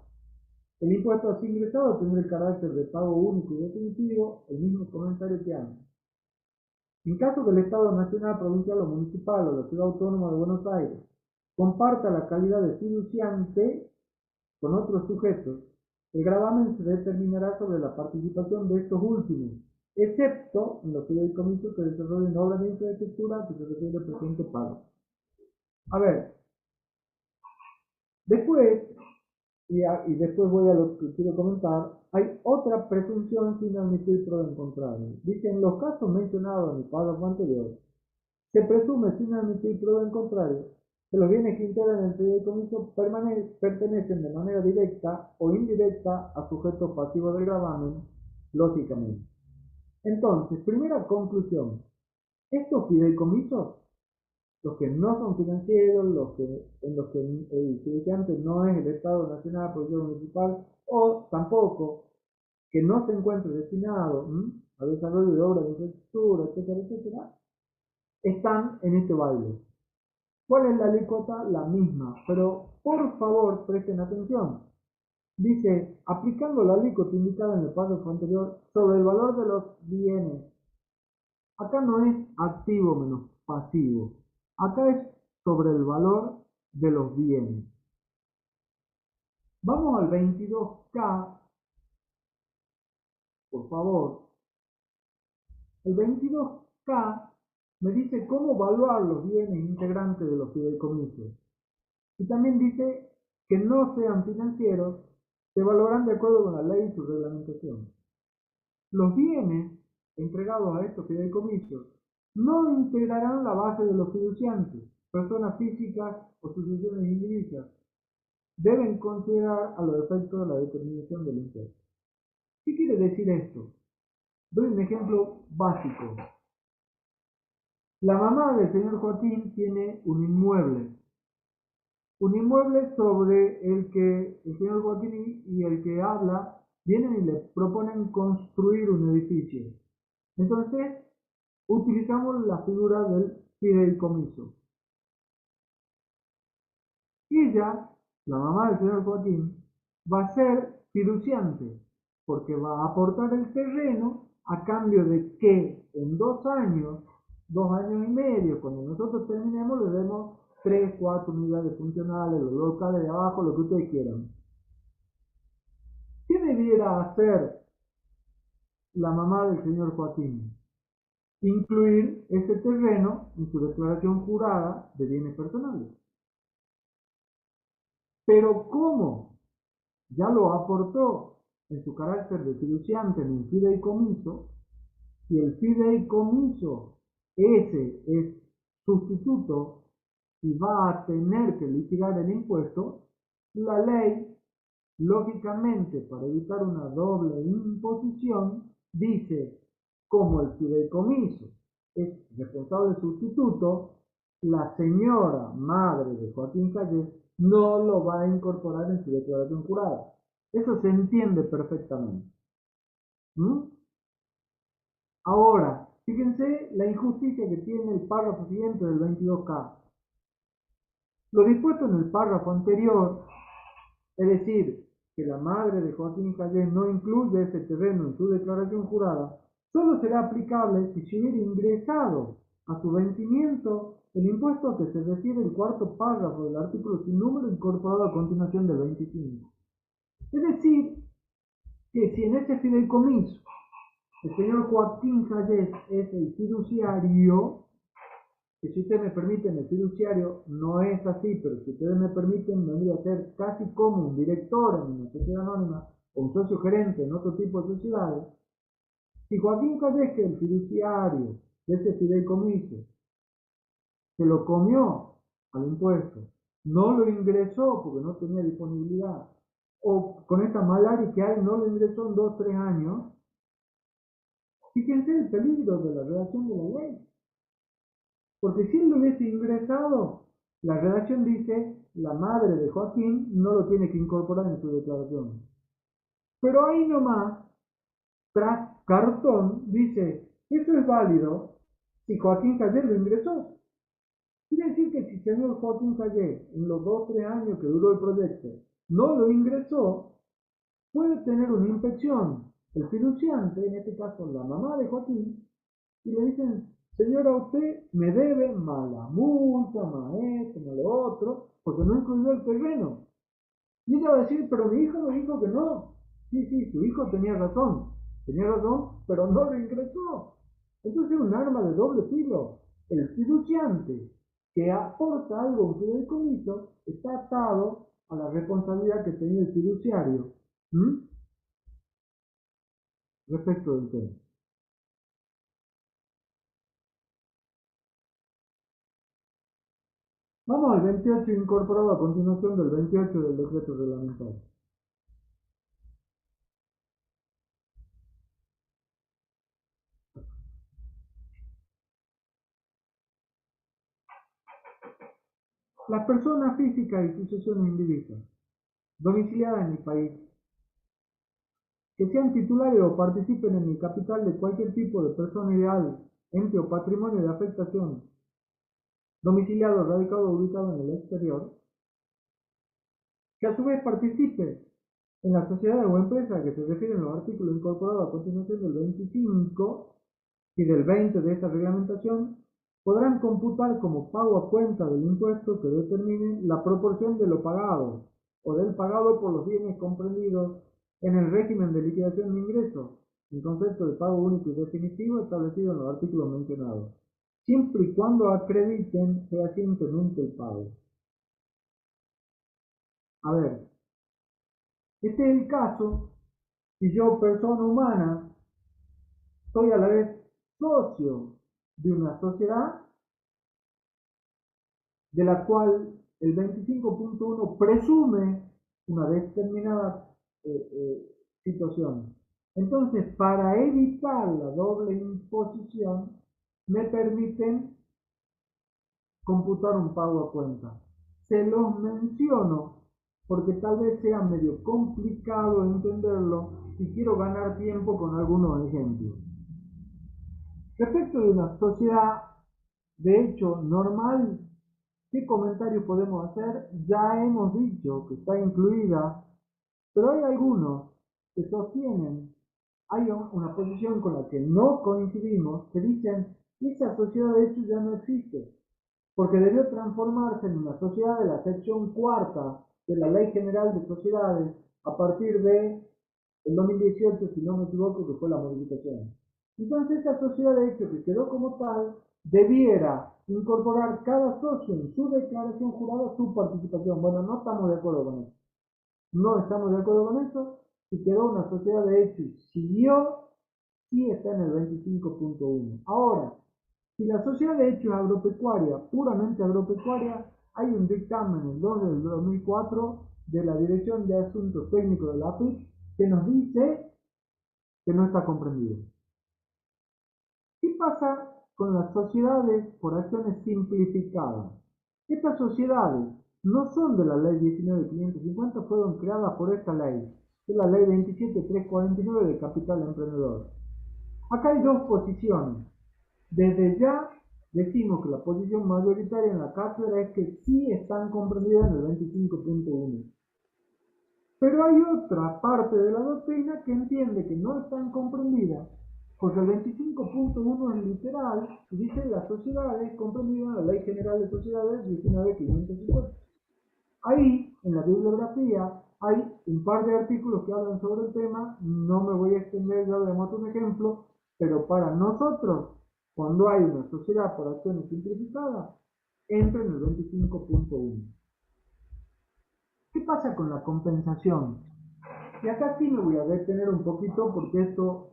El impuesto así ingresado tendrá el carácter de pago único y definitivo, el mismo comentario que antes. En caso que el Estado Nacional, Provincial o Municipal o la Ciudad Autónoma de Buenos Aires comparta la calidad de fiduciante con otros sujetos, el gravamen se determinará sobre la participación de estos últimos, excepto en los fideicomisos que desarrollen obras de infraestructura que se refiere al presente pago. A ver, después, y después voy a lo que quiero comentar, hay otra presunción sin admitir prueba en contrario. Dice: en los casos mencionados en el párrafo anterior, se presume sin admitir prueba en contrario que los bienes que integran el fideicomiso pertenecen de manera directa o indirecta a sujetos pasivos del gravamen, lógicamente. Entonces, primera conclusión, estos fideicomisos, los que no son financieros, en los que el fiduciante no es el Estado Nacional, propiedad municipal, o tampoco que no se encuentre destinado al desarrollo de obras de infraestructura, etcétera, etcétera, están en este baile. ¿Cuál es la alícuota? La misma, pero por favor presten atención. Dice, aplicando la alícuota indicada en el párrafo anterior sobre el valor de los bienes. Acá no es activo menos pasivo. Acá es sobre el valor de los bienes. Vamos al 22K, por favor. El 22K me dice cómo evaluar los bienes integrantes de los fideicomisos. Y también dice que no sean financieros, se evaluarán de acuerdo con la ley y su reglamentación. Los bienes entregados a estos fideicomisos no integrarán la base de los fiduciantes, personas físicas o sucesiones indivisas. Deben considerar a los efectos de la determinación del impuesto. ¿Qué quiere decir esto? Doy un ejemplo básico. La mamá del señor Joaquín tiene un inmueble sobre el que el señor Joaquín y el que habla vienen y le proponen construir un edificio. Entonces, utilizamos la figura del fideicomiso. Ella, la mamá del señor Joaquín, va a ser fiduciante, porque va a aportar el terreno a cambio de que en 2 años y medio, cuando nosotros terminemos, le demos 3, 4 unidades funcionales, los locales de abajo, lo que ustedes quieran. ¿Qué debiera hacer la mamá del señor Joaquín? Incluir ese terreno en su declaración jurada de bienes personales. Pero ¿cómo? Ya lo aportó en su carácter de fiduciante en un fideicomiso, y el fideicomiso ese es sustituto y va a tener que liquidar el impuesto, la ley, lógicamente, para evitar una doble imposición, dice, como el fideicomiso es responsable sustituto, la señora madre de Joaquín Calles no lo va a incorporar en su declaración jurada. Eso se entiende perfectamente. Ahora, fíjense la injusticia que tiene el párrafo siguiente del 22K. Lo dispuesto en el párrafo anterior, es decir, que la madre de Joaquín Calles no incluye ese terreno en su declaración jurada, solo será aplicable si se hubiera ingresado a su vencimiento el impuesto a que se refiere el cuarto párrafo del artículo sin número incorporado a continuación del 25. Es decir, que si en ese fideicomiso el señor Joaquín Calles es el fiduciario, que si ustedes me permiten, el fiduciario no es así, pero si ustedes me permiten, vendría a ser casi como un director en una sociedad anónima o un socio gerente en otro tipo de sociedades. Si Joaquín Calles, que es el fiduciario de ese fideicomiso, se lo comió al impuesto, no lo ingresó porque no tenía disponibilidad, o con esta malaria que hay no lo ingresó en 2 o 3 años, fíjense el peligro de la redacción de la ley. Porque si él lo hubiese ingresado, la redacción dice, la madre de Joaquín no lo tiene que incorporar en su declaración. Pero ahí nomás, tras cartón, dice, eso es válido si Joaquín Calles lo ingresó. Quiere decir que si el señor Joaquín Calles, en los 2 o 3 años que duró el proyecto, no lo ingresó, puede tener una inspección. El fiduciante, en este caso la mamá de Joaquín, y le dicen, señora, usted me debe más la multa, más esto, más lo otro, porque no incluyó el terreno. Y ella va a decir, pero mi hijo me dijo que no. Sí, sí, su hijo tenía razón, pero no lo ingresó. Entonces es un arma de doble filo. El fiduciante que aporta algo a un fideicomiso está atado a la responsabilidad que tenía el fiduciario respecto del tema. Vamos al 28 incorporado a continuación del 28 del decreto reglamentario. Las personas físicas y sucesiones indivisas, domiciliadas en el país, que sean titulares o participen en el capital de cualquier tipo de persona ideal, ente o patrimonio de afectación, domiciliado, radicado o ubicado en el exterior, que a su vez participe en la sociedad o empresa que se refieren los artículos incorporados a continuación del 25 y del 20 de esta reglamentación, podrán computar como pago a cuenta del impuesto que determine la proporción de lo pagado o del pagado por los bienes comprendidos en el régimen de liquidación de ingresos, en concepto de pago único y definitivo establecido en los artículos mencionados, siempre y cuando acrediten fehacientemente el pago. A ver, este es el caso si yo, persona humana, soy a la vez socio de una sociedad de la cual el 25.1 presume una determinada situación. Entonces, para evitar la doble imposición, me permiten computar un pago a cuenta. Se los menciono porque tal vez sea medio complicado entenderlo y quiero ganar tiempo con algunos ejemplos. Respecto de una sociedad de hecho normal, ¿qué comentario podemos hacer? Ya hemos dicho que está incluida, pero hay algunos que sostienen, hay una posición con la que no coincidimos, que dicen que esa sociedad de hecho ya no existe, porque debió transformarse en una sociedad de la sección cuarta de la Ley General de Sociedades a partir de el 2018, si no me equivoco, que fue la modificación. Entonces, esa sociedad de hecho que quedó como tal, debiera incorporar cada socio en su declaración jurada su participación. Bueno, no estamos de acuerdo con eso. No estamos de acuerdo con eso y quedó una sociedad de hecho y siguió, sí está en el 25.1. Ahora, si la sociedad de hecho es agropecuaria, puramente agropecuaria, hay un dictamen, el 2 del 2004, de la Dirección de Asuntos Técnicos de la AFIP, que nos dice que no está comprendido. ¿Qué pasa con las sociedades por acciones simplificadas? Estas sociedades no son de la ley 19.550, fueron creadas por esta ley, que es la ley 27.349 de Capital Emprendedor. Acá hay dos posiciones. Desde ya decimos que la posición mayoritaria en la cátedra es que sí están comprendidas en el 25.1. Pero hay otra parte de la doctrina que entiende que no están comprendidas, porque el 25.1 es literal y dice las sociedades comprendidas en la Ley General de Sociedades 19.550. Ahí, en la bibliografía, hay un par de artículos que hablan sobre el tema, no me voy a extender, ya veremos un ejemplo, pero para nosotros, cuando hay una sociedad por acciones simplificadas, entra en el 25.1. ¿Qué pasa con la compensación? Y acá sí me voy a detener un poquito porque esto,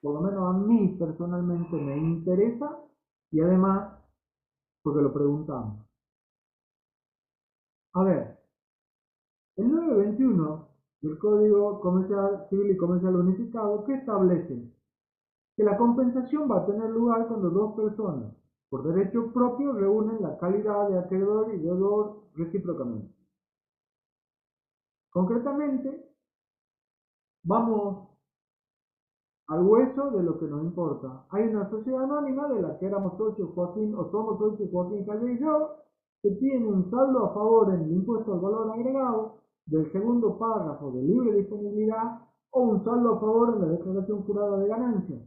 por lo menos a mí personalmente, me interesa y además porque lo preguntamos. A ver, el 921 del Código Comercial Civil y Comercial Unificado, ¿qué establece? Que la compensación va a tener lugar cuando dos personas, por derecho propio, reúnen la calidad de acreedor y deudor recíprocamente. Concretamente, vamos al hueso de lo que nos importa. Hay una sociedad anónima de la que éramos socios Joaquín, o somos socios Joaquín Calle y yo, que tiene un saldo a favor en el impuesto al valor agregado del segundo párrafo de libre disponibilidad o un saldo a favor en la declaración jurada de ganancias,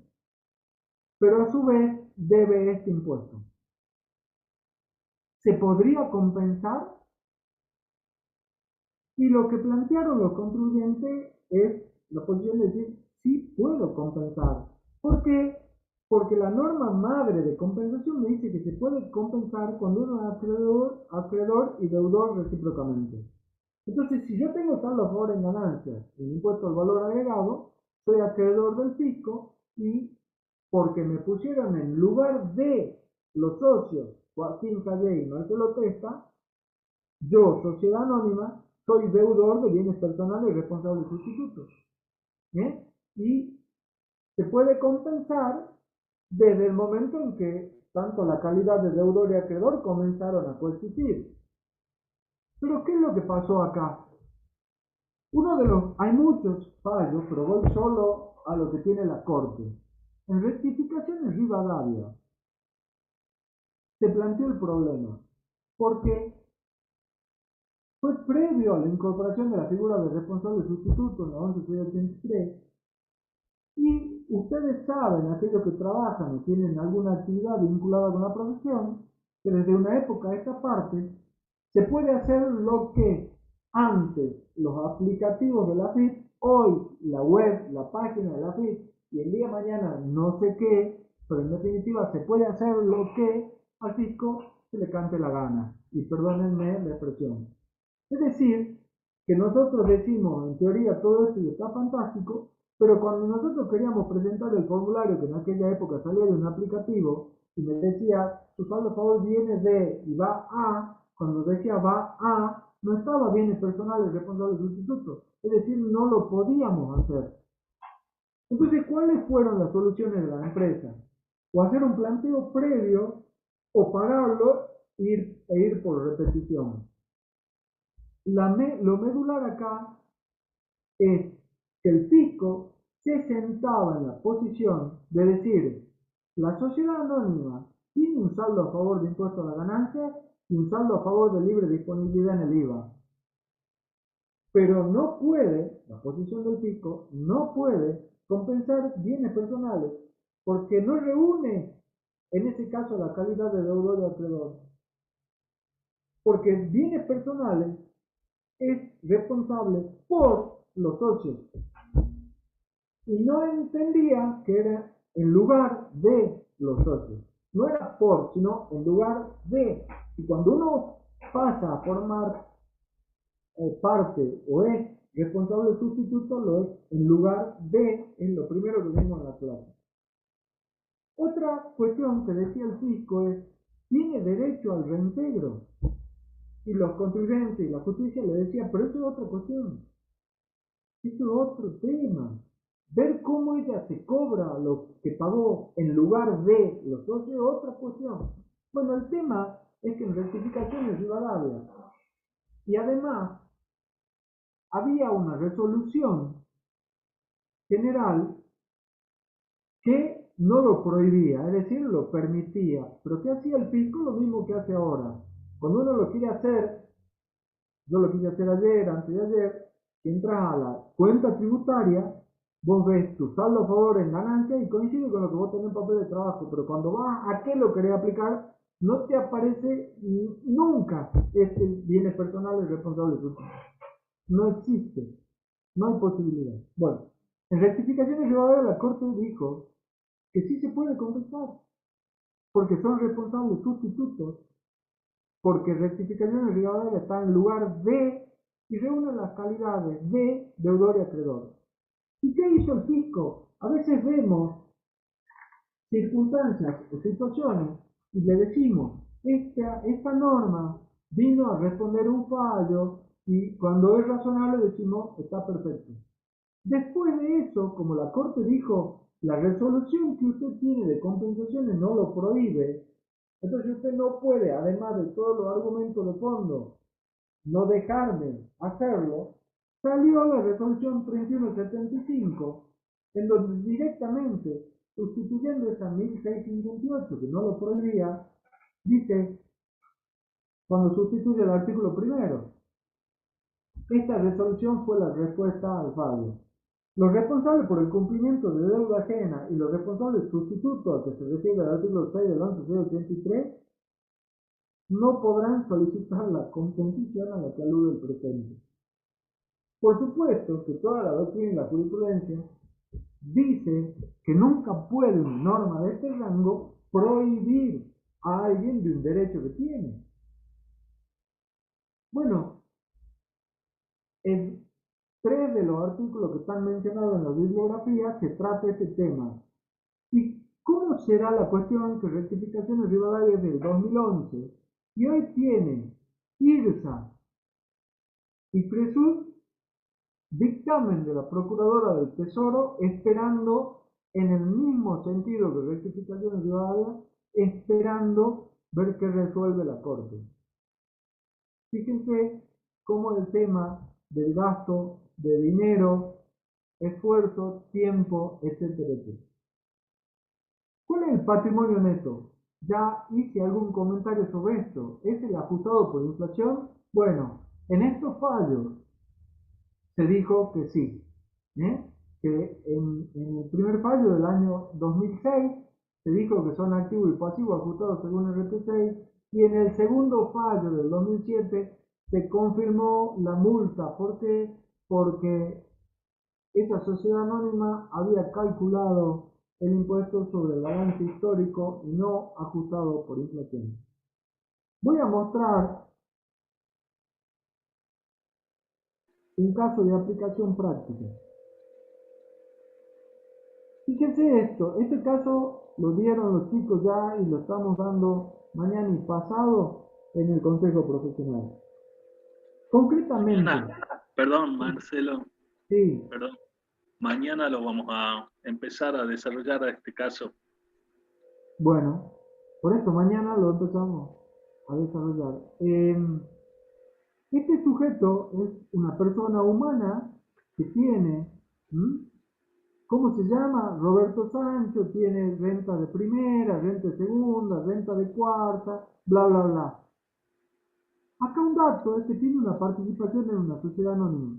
pero a su vez debe este impuesto. ¿Se podría compensar? Y lo que plantearon los contribuyentes es la posición de decir, sí puedo compensar. ¿Por qué? Porque la norma madre de compensación me dice que se puede compensar cuando uno es acreedor y deudor recíprocamente. Entonces, si yo tengo saldo a favor en ganancias, el impuesto al valor agregado, soy acreedor del fisco y porque me pusieron en lugar de los socios Joaquín Calle y Marcelo Testa, Yo, sociedad anónima, soy deudor de bienes personales y responsable sustituto. ¿Bien? Y se puede compensar desde el momento en que tanto la calidad de deudor y acreedor comenzaron a coexistir. Pero ¿qué es lo que pasó acá? Hay muchos fallos, pero voy solo a lo que tiene la Corte. En rectificaciones Rivadavia se planteó el problema, porque fue previo a la incorporación de la figura de responsable sustituto en la 1183, y ustedes saben, aquellos que trabajan o tienen alguna actividad vinculada con la profesión, que desde una época a esta parte se puede hacer lo que antes los aplicativos de la FIP, hoy la web, la página de la FIP y el día de mañana no sé qué, pero en definitiva se puede hacer lo que al fisco se le cante la gana. Y perdónenme la expresión. Es decir, que nosotros decimos, en teoría todo esto está fantástico, pero cuando nosotros queríamos presentar el formulario que en aquella época salía de un aplicativo y me decía, tu saldo a favor viene de y va a, cuando decía va a, no estaba bienes personales responsables sustitutos, es decir, no lo podíamos hacer. Entonces, ¿cuáles fueron las soluciones de la empresa? O hacer un planteo previo, o pagarlo e ir por repetición. Lo medular acá es que el fisco se sentaba en la posición de decir, la sociedad anónima tiene un saldo a favor de impuesto a la ganancia y un saldo a favor de libre disponibilidad en el IVA. Pero no puede, la posición del fisco, no puede compensar bienes personales porque no reúne, en ese caso, la calidad de deudor y acreedor. Porque bienes personales es responsable por los socios. Y no entendía que era en lugar de los socios. No era por, sino en lugar de. Y cuando uno pasa a formar parte o es responsable sustituto, lo es en lugar de, es lo primero que vimos en la clase. Otra cuestión que decía el fisco es, tiene derecho al reintegro. Y los contribuyentes y la justicia le decían, pero eso es otra cuestión. Eso es otro tema. Ver cómo ella se cobra lo que pagó en lugar de los socios es otra cuestión. Bueno, el tema es que en rectificaciones Rivadavia, y además había una resolución general que no lo prohibía, es decir, lo permitía. Pero ¿qué hacía el fisco? Lo mismo que hace ahora. Cuando uno lo quiere hacer, yo lo quise hacer ayer, antes de ayer, que entras a la cuenta tributaria, vos ves tu saldo a favor en ganancia y coincide con lo que vos tenés en papel de trabajo, pero cuando vas a qué lo querés aplicar, no te aparece nunca este bienes personales responsables. No existe, no hay posibilidad. Bueno, en rectificaciones llevadas la Corte dijo que sí se puede compensar, porque son responsables sustitutos, porque rectificaciones Rivadavia está en lugar de y reúne las calidades de deudor y acreedor. ¿Y qué hizo el fisco? A veces vemos circunstancias o situaciones y le decimos, esta norma vino a responder un fallo y cuando es razonable decimos, está perfecto. Después de eso, como la Corte dijo, la resolución que usted tiene de compensaciones no lo prohíbe, entonces usted no puede, además de todos los argumentos de fondo, no dejarme hacerlo, salió la resolución 3175, en donde directamente, sustituyendo esa 1658, que no lo prohibía, dice, cuando sustituye el artículo primero, esta resolución fue la respuesta al fallo. Los responsables por el cumplimiento de deuda ajena y los responsables sustitutos a que se refiere el artículo 6 del 1183 no podrán solicitar la compensación a la que alude el presente. Por supuesto que toda la doctrina y la jurisprudencia dice que nunca puede una norma de este rango prohibir a alguien de un derecho que tiene. Bueno, en 3 de los artículos que están mencionados en la bibliografía se trata este tema. ¿Y cómo será la cuestión que rectificaciones Rivadavia del 2011 y hoy tiene IRSA y Fresud, dictamen de la Procuradora del Tesoro, esperando en el mismo sentido que rectificación de Rivadavia, esperando ver qué resuelve la Corte. Fíjense cómo el tema del gasto de dinero, esfuerzo, tiempo, etcétera, etcétera. ¿Cuál es el patrimonio neto? Ya hice algún comentario sobre esto. ¿Es el ajustado por inflación? Bueno, en estos fallos se dijo que sí. Que en el primer fallo del año 2006 se dijo que son activos y pasivos ajustados según el RT6, y en el segundo fallo del 2007 se confirmó la multa. ¿Por qué? Porque esa sociedad anónima había calculado el impuesto sobre el balance histórico y no ajustado por inflación. Voy a mostrar un caso de aplicación práctica. Fíjense esto, este caso lo dieron los chicos ya y lo estamos dando mañana y pasado en el Consejo Profesional. Concretamente, Perdón, Marcelo, sí, perdón. Mañana lo vamos a empezar a desarrollar a este caso. bueno, por eso mañana lo empezamos a desarrollar. Este sujeto es una persona humana que tiene, ¿cómo se llama? Roberto Sancho, tiene renta de primera, renta de segunda, renta de cuarta, bla, bla, bla. Acá un dato es que tiene una participación en una sociedad anónima.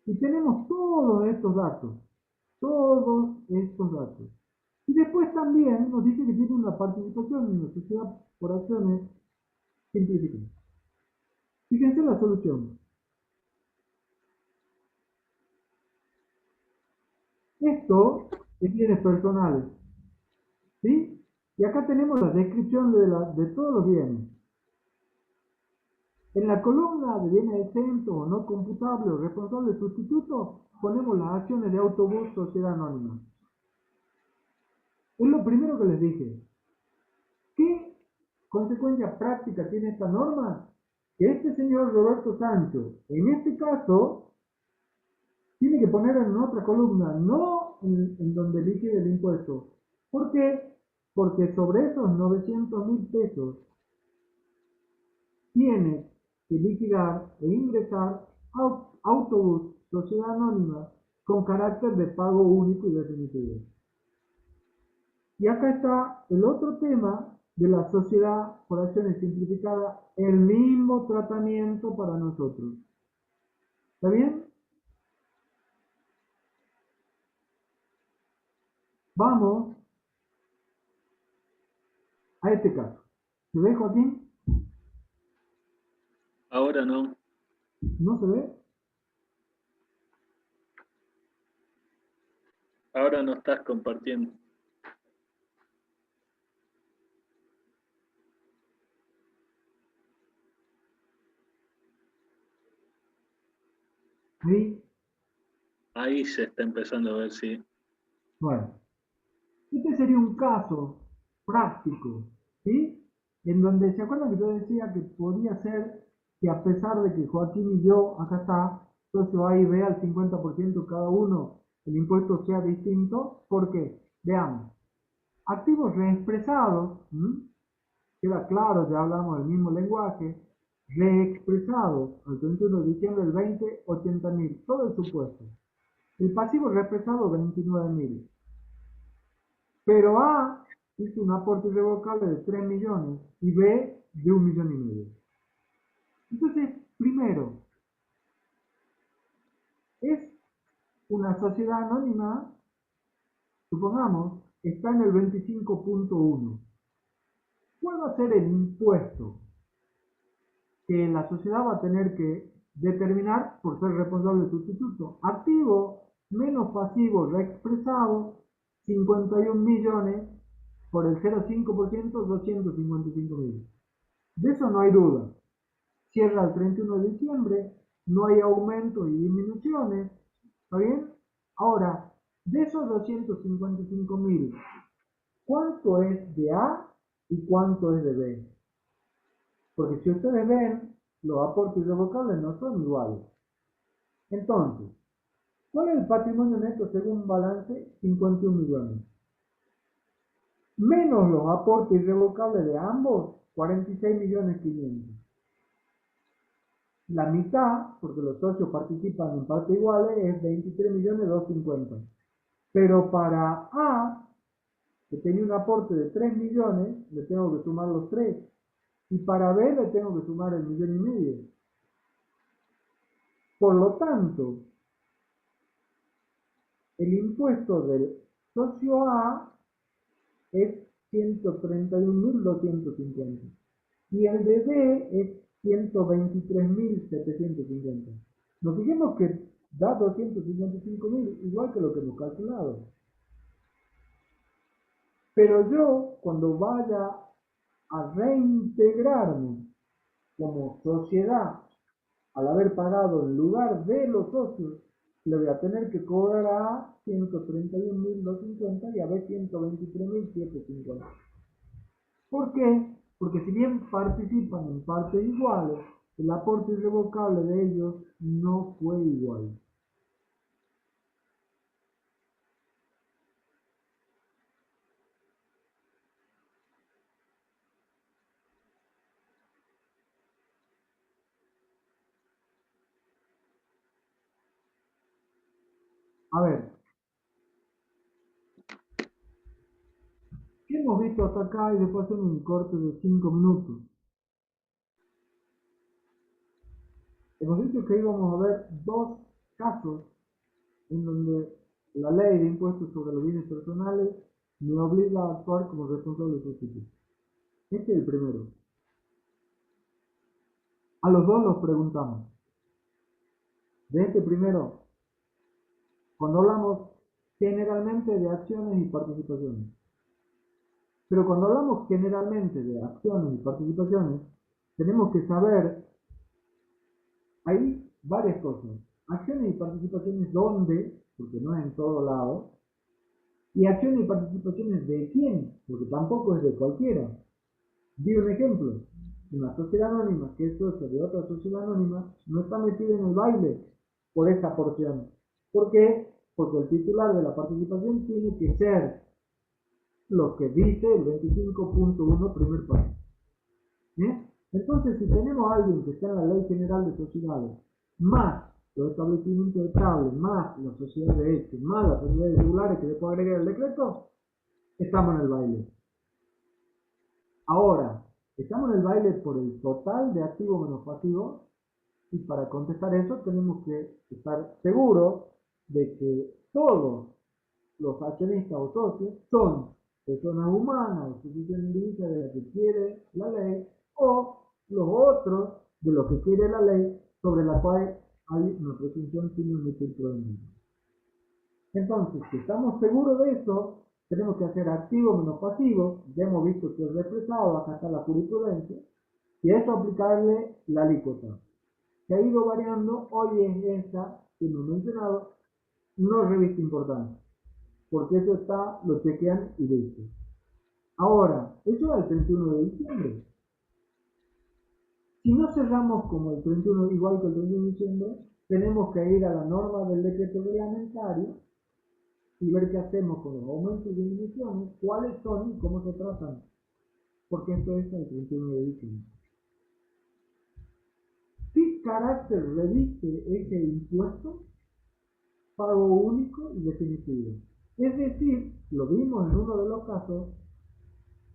Y tenemos todos estos datos. Y después también nos dice que tiene una participación en una sociedad por acciones simplificadas. Fíjense la solución. Esto es bienes personales, ¿sí? Y acá tenemos la descripción de todos los bienes. En la columna de bienes exentos o no computables o responsables sustitutos ponemos las acciones de autobús sociedad anónima. Es lo primero que les dije. ¿Qué consecuencia práctica tiene esta norma? Que este señor Roberto Sancho, en este caso, tiene que poner en otra columna, no en donde liquide el impuesto. ¿Por qué? Porque sobre esos 900.000 pesos tiene que liquidar e ingresar autobús, sociedad anónima, con carácter de pago único y definitivo. Y acá está el otro tema de la sociedad por acciones simplificada, el mismo tratamiento para nosotros. ¿Está bien? Vamos a este caso. ¿Se ve, Joaquín? Ahora no. ¿No se ve? Ahora no estás compartiendo. ¿Sí? Ahí se está empezando a ver si. Bueno, este sería un caso práctico, ¿sí? En donde, ¿se acuerdan que yo decía que podía ser que a pesar de que Joaquín y yo, acá está, socio A y B al 50% cada uno, el impuesto sea distinto? ¿Por qué? Veamos. Activos reexpresados, queda claro, ya hablamos del mismo lenguaje, reexpresados al 31 de diciembre del 20, 80.000, todo el supuesto. El pasivo reexpresado, 29.000. Pero A hizo un aporte irrevocable de 3 millones y B de 1,5 millones. Entonces, primero, es una sociedad anónima, supongamos, está en el 25.1. ¿Cuál va a ser el impuesto que la sociedad va a tener que determinar por ser responsable sustituto? Activo menos pasivo reexpresado, 51 millones por el 0,5%, 255.000. De eso no hay duda. Cierra el 31 de diciembre, no hay aumento y disminuciones, ¿está bien? Ahora, de esos 255.000, ¿cuánto es de A y cuánto es de B? Porque si ustedes ven, los aportes irrevocables no son iguales. Entonces, ¿cuál es el patrimonio neto según balance? 51 millones. Menos los aportes irrevocables de ambos, 46 millones 500. La mitad, porque los socios participan en partes iguales, es 23 millones 250. Pero para A, que tenía un aporte de 3 millones, le tengo que sumar los 3. Y para B le tengo que sumar el 1,5 millones. Por lo tanto, el impuesto del socio A es 131.250 y el de B es 123.750. Nos fijemos que da 255.000, igual que lo que hemos calculado. Pero yo, cuando vaya a reintegrarme como sociedad, al haber pagado en lugar de los socios, le voy a tener que cobrar a 131.250 y a B 123.750. ¿Por qué? Porque si bien participan en partes iguales, el aporte irrevocable de ellos no fue igual. A ver, ¿qué hemos visto hasta acá? Y después hacemos un corte de 5 minutos. Hemos dicho que íbamos a ver dos casos en donde la ley de impuestos sobre los bienes personales me obliga a actuar como responsable social. Este es el primero. A los dos los preguntamos. De este primero, cuando hablamos generalmente de acciones y participaciones. Pero cuando hablamos generalmente de acciones y participaciones, tenemos que saber, hay varias cosas. Acciones y participaciones dónde, porque no es en todo lado, y acciones y participaciones de quién, porque tampoco es de cualquiera. Di un ejemplo, una sociedad anónima que es socia de otra sociedad anónima no está metida en el baile por esa porción. ¿Por qué? Porque el titular de la participación tiene que ser lo que dice el 25.1 primer párrafo. Entonces, si tenemos a alguien que está en la Ley General de Sociedades, más los establecimientos estables, más las sociedades de hecho, más las sociedades regulares que después agregar el decreto, estamos en el baile. Ahora, estamos en el baile por el total de activos menos pasivos, y para contestar eso tenemos que estar seguros de que todos los accionistas o socios son personas humanas o suficientes divisas de las que quiere la ley, o los otros de lo que quiere la ley, sobre la cual hay una presunción sin emitir prudencia. Entonces, si estamos seguros de eso, tenemos que hacer activos menos pasivos, ya hemos visto que es represado, acá está la jurisprudencia, y a eso aplicarle la alícuota, que ha ido variando. Hoy es esta que hemos mencionado, no reviste importancia, porque eso está, lo chequean y listo. Ahora, eso es el 31 de diciembre. Si no cerramos como el 31, igual que el 31 de diciembre, tenemos que ir a la norma del decreto reglamentario y ver qué hacemos con los aumentos y disminuciones, cuáles son y cómo se tratan, porque esto es el 31 de diciembre. ¿Qué carácter reviste ese impuesto? Pago único y definitivo. Es decir, lo vimos en uno de los casos,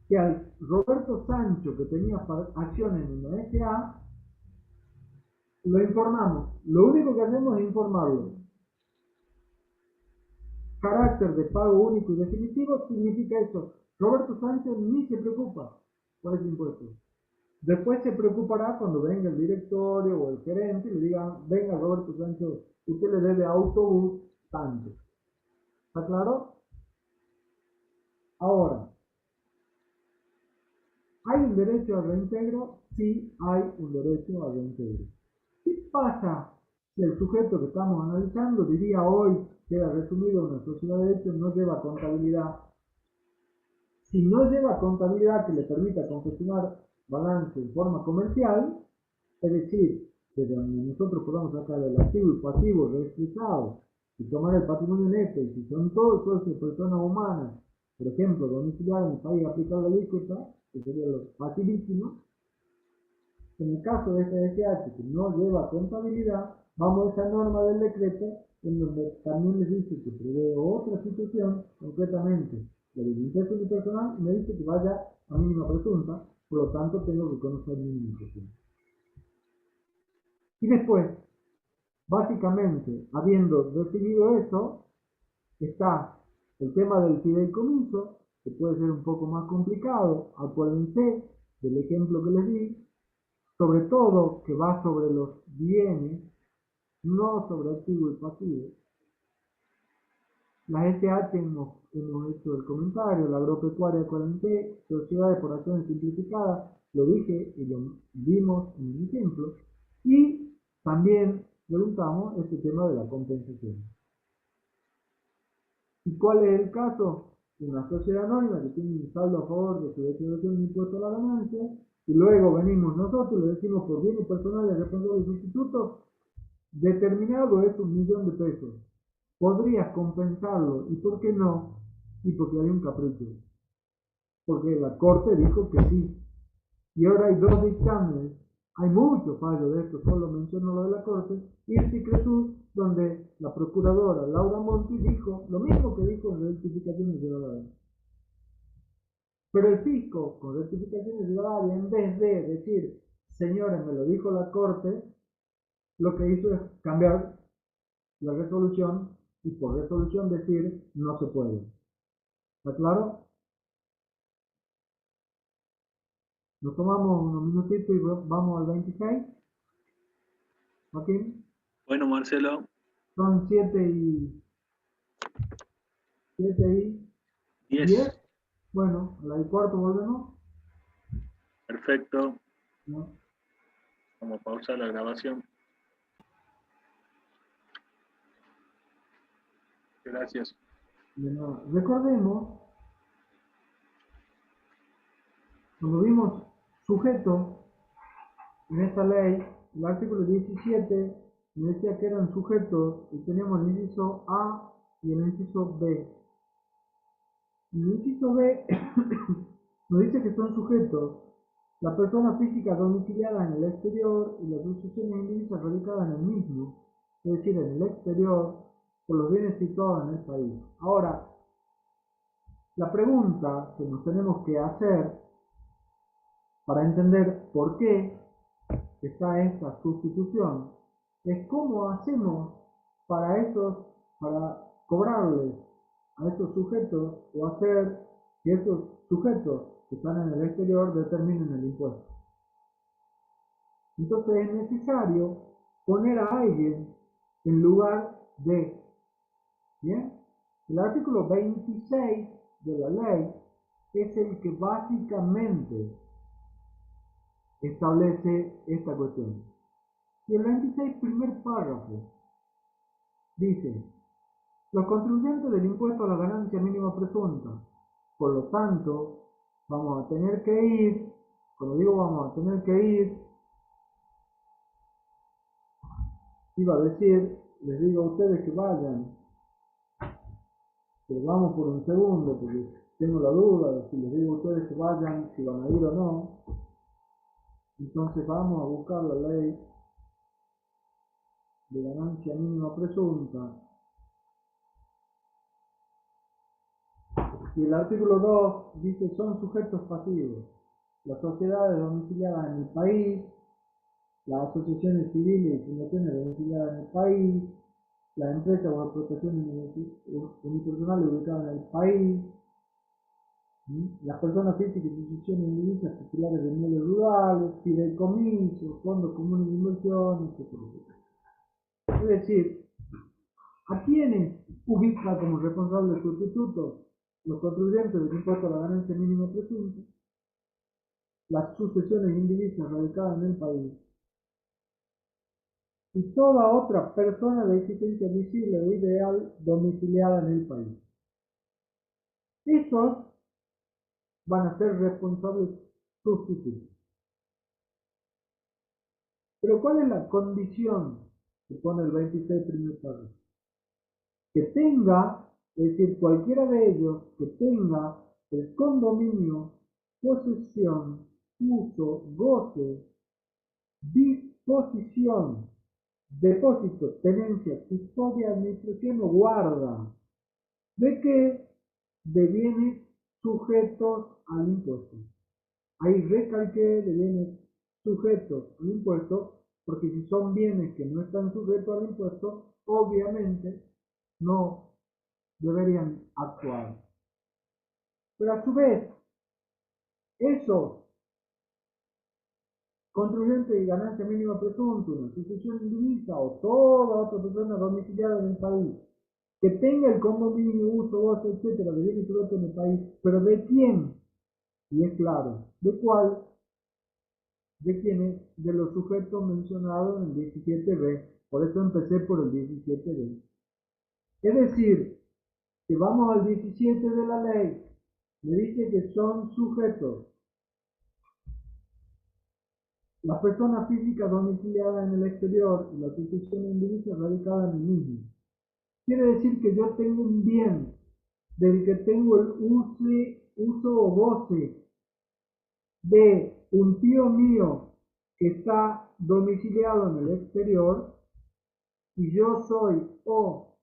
que al Roberto Sancho, que tenía acciones en una SA, lo informamos. Lo único que hacemos es informarlo. Carácter de pago único y definitivo significa eso. Roberto Sancho ni se preocupa por ese impuesto. Después se preocupará cuando venga el directorio o el gerente y le digan, venga Roberto Sancho, usted le debe autobús tanto. ¿Está claro? Ahora, ¿hay un derecho a reintegro? Sí, hay un derecho a reintegro. ¿Qué pasa si el sujeto que estamos analizando, diría hoy, queda resumido en una sociedad de hecho, no lleva contabilidad? Si no lleva contabilidad que le permita confeccionar balance en forma comercial, Es decir, desde donde nosotros podamos sacar el activo y pasivo reexpresado y tomar el patrimonio neto, y si son todos socios personas humanas, por ejemplo, domiciliadas en el país aplicable la alícuota, que sería lo facilísimo, en el caso de este SH que no lleva contabilidad, vamos a esa norma del decreto en donde también les dice que prevé otra situación, concretamente la del impuesto unipersonal, me dice que vaya a mínima presunta, por lo tanto tengo que conocer mínima presunta. Y después, básicamente, habiendo recibido eso, está el tema del fideicomiso, que puede ser un poco más complicado, acuérdense del ejemplo que les di, sobre todo que va sobre los bienes, no sobre activo y pasivo. La SH hemos hecho el comentario, la agropecuaria, acuérdense, sociedades por acciones simplificadas, lo dije y lo vimos en el ejemplo, y también preguntamos este tema de la compensación. ¿Y cuál es el caso? Una sociedad anónima que tiene un saldo a favor de su declaración de impuesto a la ganancia, y luego venimos nosotros y le decimos por bienes personales responsables de sustitutos, determinado es 1.000.000 de pesos. Podrías compensarlo, ¿y por qué no? Y porque hay un capricho. Porque la Corte dijo que sí. Y ahora hay dos dictámenes. Hay muchos fallos de esto, solo menciono lo de la Corte, y el Cicresur, donde la procuradora Laura Monti dijo lo mismo que dijo en rectificaciones de Rivadavia. Pero el fisco, con rectificaciones de Rivadavia, en vez de decir, señores, me lo dijo la Corte, lo que hizo es cambiar la resolución y por resolución decir, no se puede. ¿Está claro? Nos tomamos unos minutitos y vamos al 26. Joaquín. Bueno, Marcelo. Son 7 y 10. Bueno, a la y cuarto volvemos. Perfecto. ¿No? Vamos a pausar la grabación. Gracias. Bueno, recordemos, cuando vimos sujeto en esta ley, el artículo 17 me decía que eran sujetos y teníamos el inciso A y el inciso B. El inciso B nos dice que son sujetos la persona física domiciliada en el exterior y las sucesiones indivisas radicadas en el mismo, es decir, en el exterior, por los bienes situados en el país. Ahora, la pregunta que nos tenemos que hacer para entender por qué está esta sustitución es cómo hacemos para cobrarles a esos sujetos o hacer que esos sujetos que están en el exterior determinen el impuesto. Entonces es necesario poner a alguien en lugar de. ¿Bien? El artículo 26 de la ley es el que básicamente establece esta cuestión. Y el 26, primer párrafo, dice: los contribuyentes del impuesto a la ganancia mínima presunta. Por lo tanto, vamos a tener que ir, cuando digo vamos a tener que ir, iba a decir, les digo a ustedes que vayan, pero vamos por un segundo, porque tengo la duda de si les digo a ustedes que vayan, si van a ir o no. Entonces vamos a buscar la ley de ganancia mínima presunta. Y el artículo 2 dice: son sujetos pasivos las sociedades domiciliadas en el país, las asociaciones civiles y fundaciones domiciliadas en el país, las empresas o explotaciones unipersonales ubicadas en el país, las personas físicas y instituciones indivisas titulares de medios rurales, fideicomisos, fondos comunes de inversión, etc. Es decir, ¿a quiénes ubica como responsables sustitutos? Los contribuyentes del impuesto a la ganancia mínima presunta, las sucesiones indivisas radicadas en el país y toda otra persona de existencia visible o ideal domiciliada en el país. Esos van a ser responsables sustitutos. Pero ¿cuál es la condición que pone el 26 primer párrafo? Que tenga, es decir, cualquiera de ellos, que tenga el condominio, posesión, uso, goce, disposición, depósito, tenencia, custodia, administración o guarda. ¿De qué? De bienes sujetos al impuesto. Ahí recalqué de bienes sujetos al impuesto, porque si son bienes que no están sujetos al impuesto, obviamente no deberían actuar. Pero a su vez, esos contribuyentes y ganancia mínima presunta, una sucesión indivisa o toda otra persona domiciliada en el país, que tenga el condominio, uso, goce, etcétera, de bienes sujetos en el país, pero ¿de quién? Y es claro, ¿de cuál? ¿De quién es? De los sujetos mencionados en el 17b. Por eso empecé por el 17b. Es decir, que vamos al 17 de la ley, me dice que son sujetos las personas físicas domiciliadas en el exterior y la sucesión indivisa radicada en el mismo. Quiere decir que yo tengo un bien del que tengo el uso o goce de un tío mío que está domiciliado en el exterior y yo soy o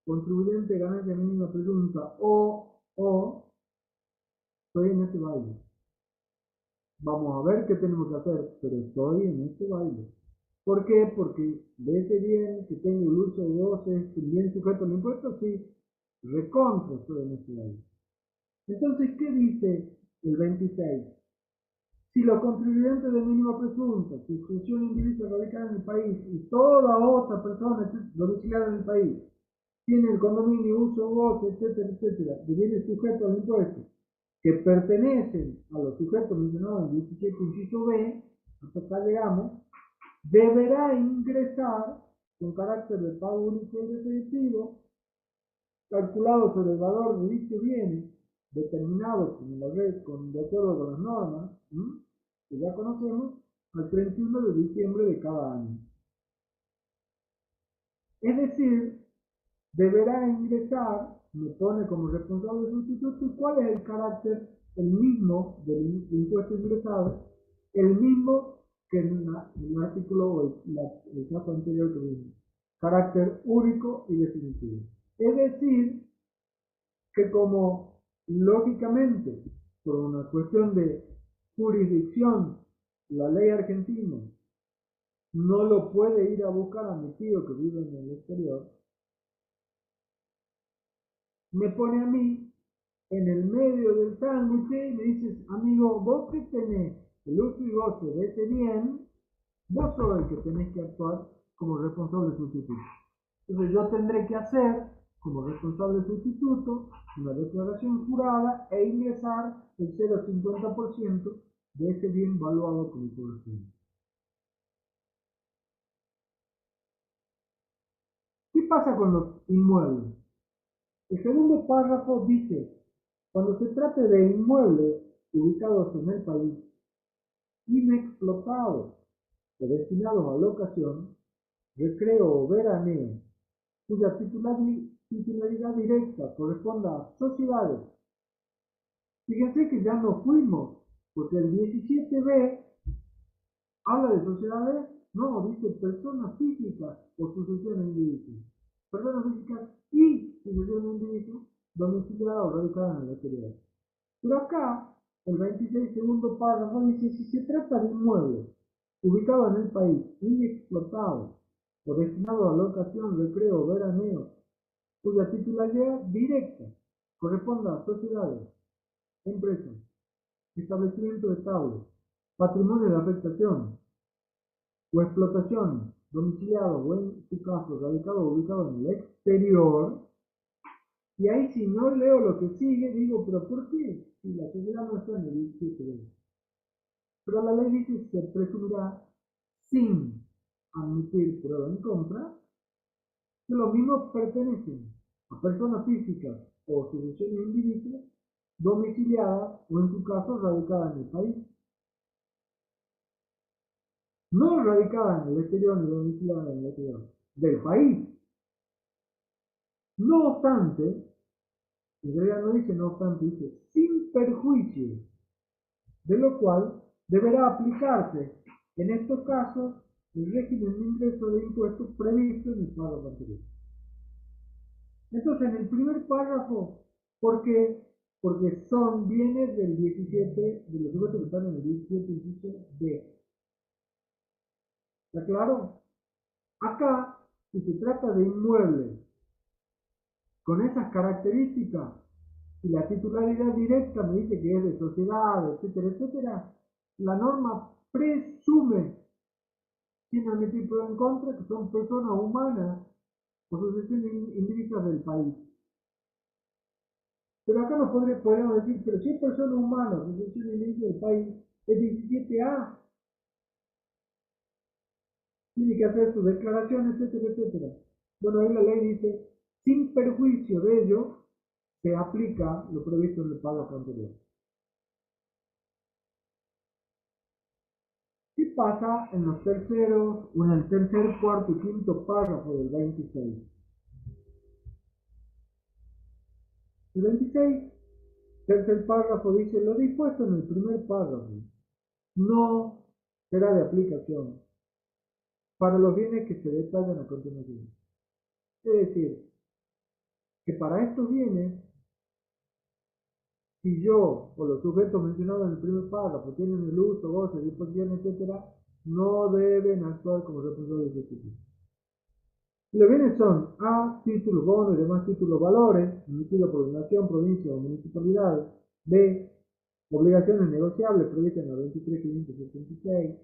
contribuyente de ganancia mínima presunta o estoy en este baile. Vamos a ver qué tenemos que hacer, pero estoy en este baile. ¿Por qué? Porque de ese bien que tengo el uso de goce, bien sujeto al impuesto, sí, recontra estoy en este baile. Entonces, ¿qué dice el 26? Si los contribuyentes de mínima presunta, sucesión indivisa radicada en el país y toda otra persona domiciliada en el país tiene el condominio, uso, goce, etcétera, etcétera, de bienes sujetos al impuesto que pertenecen a los sujetos mencionados en el 17 inciso B, hasta acá llegamos, deberá ingresar con carácter de pago único y definitivo, calculado sobre el valor de dicho bien, determinado con la red, de acuerdo con las normas, que ya conocemos, al 31 de diciembre de cada año. Es decir, deberá ingresar, me pone como responsable sustituto, ¿y cuál es el carácter? El mismo del impuesto ingresado, el mismo que en el artículo o el caso anterior que vimos. Carácter único y definitivo. Es decir, que como lógicamente, por una cuestión de jurisdicción, la ley argentina no lo puede ir a buscar a mi tío que vive en el exterior, me pone a mí en el medio del sándwich y me dices, amigo, vos que tenés el uso y goce de ese bien, vos sos el que tenés que actuar como responsable sustituto. Entonces yo tendré que hacer como responsable sustituto una declaración jurada e ingresar el 0,50% de ese bien valuado como corresponde. ¿Qué pasa con los inmuebles? El segundo párrafo dice, cuando se trate de inmuebles ubicados en el país, inexplotados o destinados a locación, recreo o veraneo, cuya titularidad directa corresponda a sociedades. Fíjense que ya nos fuimos, porque el 17b habla de sociedades, no, dice personas físicas o sucesiones individuales. Personas físicas y sucesiones individuales domiciliadas o radicadas en el exterior. Pero acá, el 26 segundo párrafo dice, si se trata de inmuebles ubicados en el país, inexplotados o destinados a locación, recreo o veraneo, cuya titularidad directa corresponda a sociedades, empresas, establecimientos estables, patrimonio de afectación o explotación, domiciliado o en su caso radicado o ubicado en el exterior, y ahí si no leo lo que sigue, digo, pero ¿por qué? Si la sociedad no está en el 17. Pero la ley dice que se presumirá sin admitir prueba en contra que los mismos pertenecen a personas físicas o sucesiones individuales domiciliadas o en su caso radicadas en el país. no radicadas en el exterior ni domiciliadas en el exterior del país. No obstante, en realidad no dice no obstante, dice sin perjuicio, de lo cual deberá aplicarse en estos casos el régimen de ingreso de impuestos previsto en el párrafo anterior. Entonces, en el primer párrafo, ¿por qué? Porque son bienes del 17, de los sujetos que están en el 17 inciso D. ¿Está claro? Acá, si se trata de inmuebles con esas características, y la titularidad directa me dice que es de sociedad, etcétera, etcétera, la norma presume, sin admitir prueba en contra, que son personas humanas o sucesiones indígenas del país. Pero acá nos podríamos decir, pero si es persona humana, sucesiones indígenas del país, es 17A, tiene que hacer su declaración, etcétera, etcétera. Bueno, ahí la ley dice, sin perjuicio de ello, se aplica lo previsto en el párrafo anterior. ¿Qué pasa en los terceros, o en el tercer, cuarto y quinto párrafo del 26? El 26, tercer párrafo, dice, lo dispuesto en el primer párrafo no será de aplicación para los bienes que se detallan a continuación. Es decir, que para estos bienes, si yo o los sujetos mencionados en el primer párrafo tienen el uso, goce, disposición, etcétera, no deben actuar como responsables de este tipo. Los bienes son A, títulos, bonos y demás títulos, valores, emitidos por nación, provincia o municipalidad. B, obligaciones negociables previstas en la 23.576.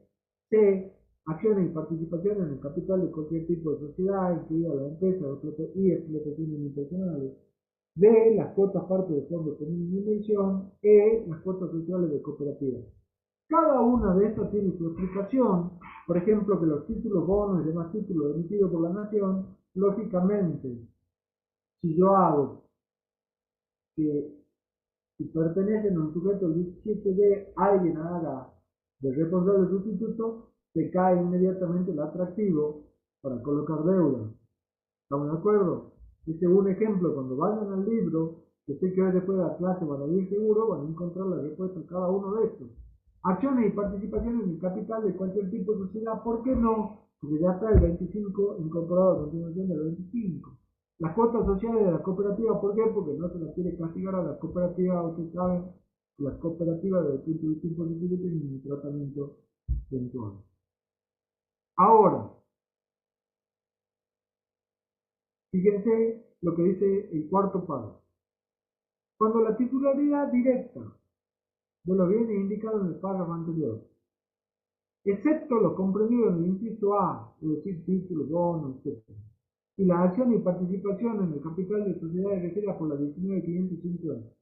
C, acciones y participaciones en el capital de cualquier tipo de sociedad, incluida la empresa y explotaciones internacionales. D, las cuotas parte de fondos comunes de inversión. E, las cuotas sociales de cooperativas. Cada una de estas tiene su explicación. Por ejemplo, que los títulos, bonos y demás títulos emitidos por la nación, lógicamente, si yo hago que si pertenecen a un sujeto del 17B, alguien haga de responsable sustituto, se cae inmediatamente el atractivo para colocar deuda. ¿Estamos de acuerdo? Este es un ejemplo. Cuando vayan al libro, que sé que hoy después de la clase van a ir seguro, van a encontrar la respuesta a cada uno de estos. Acciones y participaciones en el capital de cualquier tipo de sociedad, ¿por qué no? Porque ya está el 25 incorporado a continuación del 25. Las cuotas sociales de la cooperativa, ¿por qué? Porque no se las quiere castigar a las cooperativas, ustedes saben, las cooperativas desde el punto de vista impositivo tienen un tratamiento puntual. Ahora, fíjense lo que dice el cuarto párrafo. Cuando la titularidad directa de los bienes indicados en el párrafo anterior, excepto lo comprendido en el inciso A, es decir, títulos, bonos, etc., y la acción y participación en el capital de sociedades regidas por la 19.550,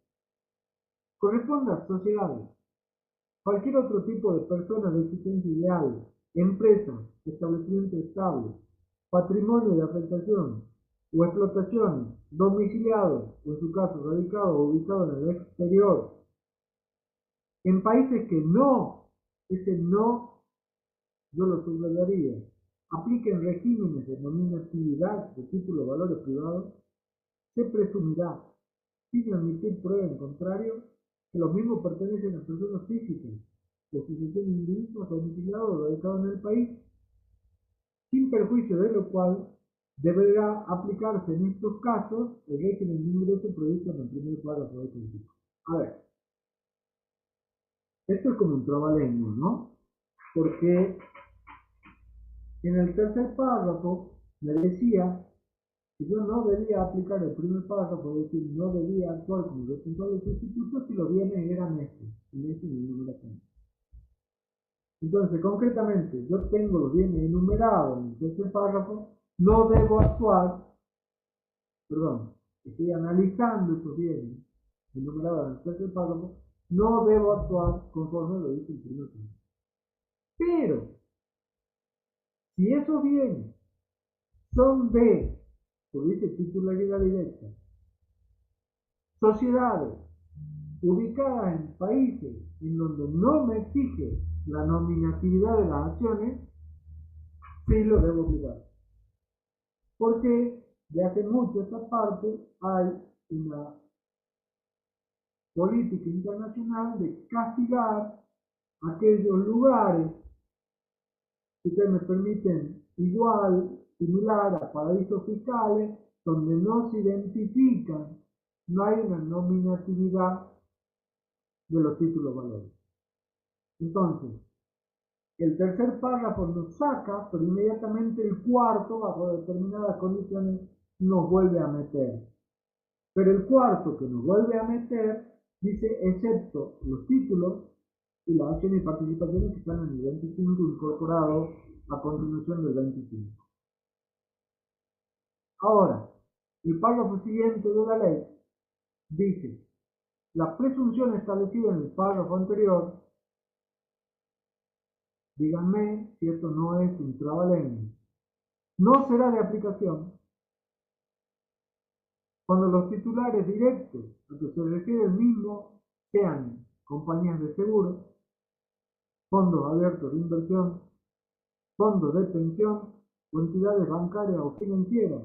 corresponde a sociedades, cualquier otro tipo de personas de existencia ideal, empresas, establecimiento estable, patrimonio de afectación o explotación, domiciliados, o en su caso radicados o ubicados en el exterior, en países que no, ese no, yo lo subrayaría, apliquen regímenes de nominatividad de títulos de valores privados, se presumirá, sin admitir prueba en contrario, que los mismos pertenecen a personas físicas, de sucesión individuos domiciliados o radicados en el país, sin perjuicio de lo cual deberá aplicarse en estos casos el régimen de ingreso previsto en el primer párrafo del principio. A ver, esto es como un trabalengua, ¿no? Porque en el tercer párrafo me decía que yo no debía aplicar el primer párrafo, es decir, no debía actuar como responsable sustituto si los bienes eran estos, y este y enumeración. Entonces, concretamente, yo tengo los bienes enumerados en el tercer párrafo, no debo actuar, perdón, estoy analizando estos bienes enumerados en el tercer párrafo, no debo actuar conforme lo dice el primer párrafo. Pero, si esos bienes son de, como dice titularidad directa, sociedades ubicadas en países en donde no me exige la nominatividad de las acciones, sí lo debo obligar. Porque de hace mucho esta parte hay una política internacional de castigar aquellos lugares que ustedes me permiten igual, similar a paraísos fiscales, donde no se identifican, no hay una nominatividad de los títulos valores. Entonces, el tercer párrafo nos saca, pero inmediatamente el cuarto, bajo determinadas condiciones, nos vuelve a meter. Pero el cuarto que nos vuelve a meter dice, excepto los títulos y las acciones y participaciones que están en el 25 incorporados a continuación del 25. Ahora, el párrafo siguiente de la ley dice, la presunción establecida en el párrafo anterior, díganme si esto no es un trabalengua, no será de aplicación cuando los titulares directos a que se refiere el mismo sean compañías de seguro, fondos abiertos de inversión, fondos de pensión o entidades bancarias o financieras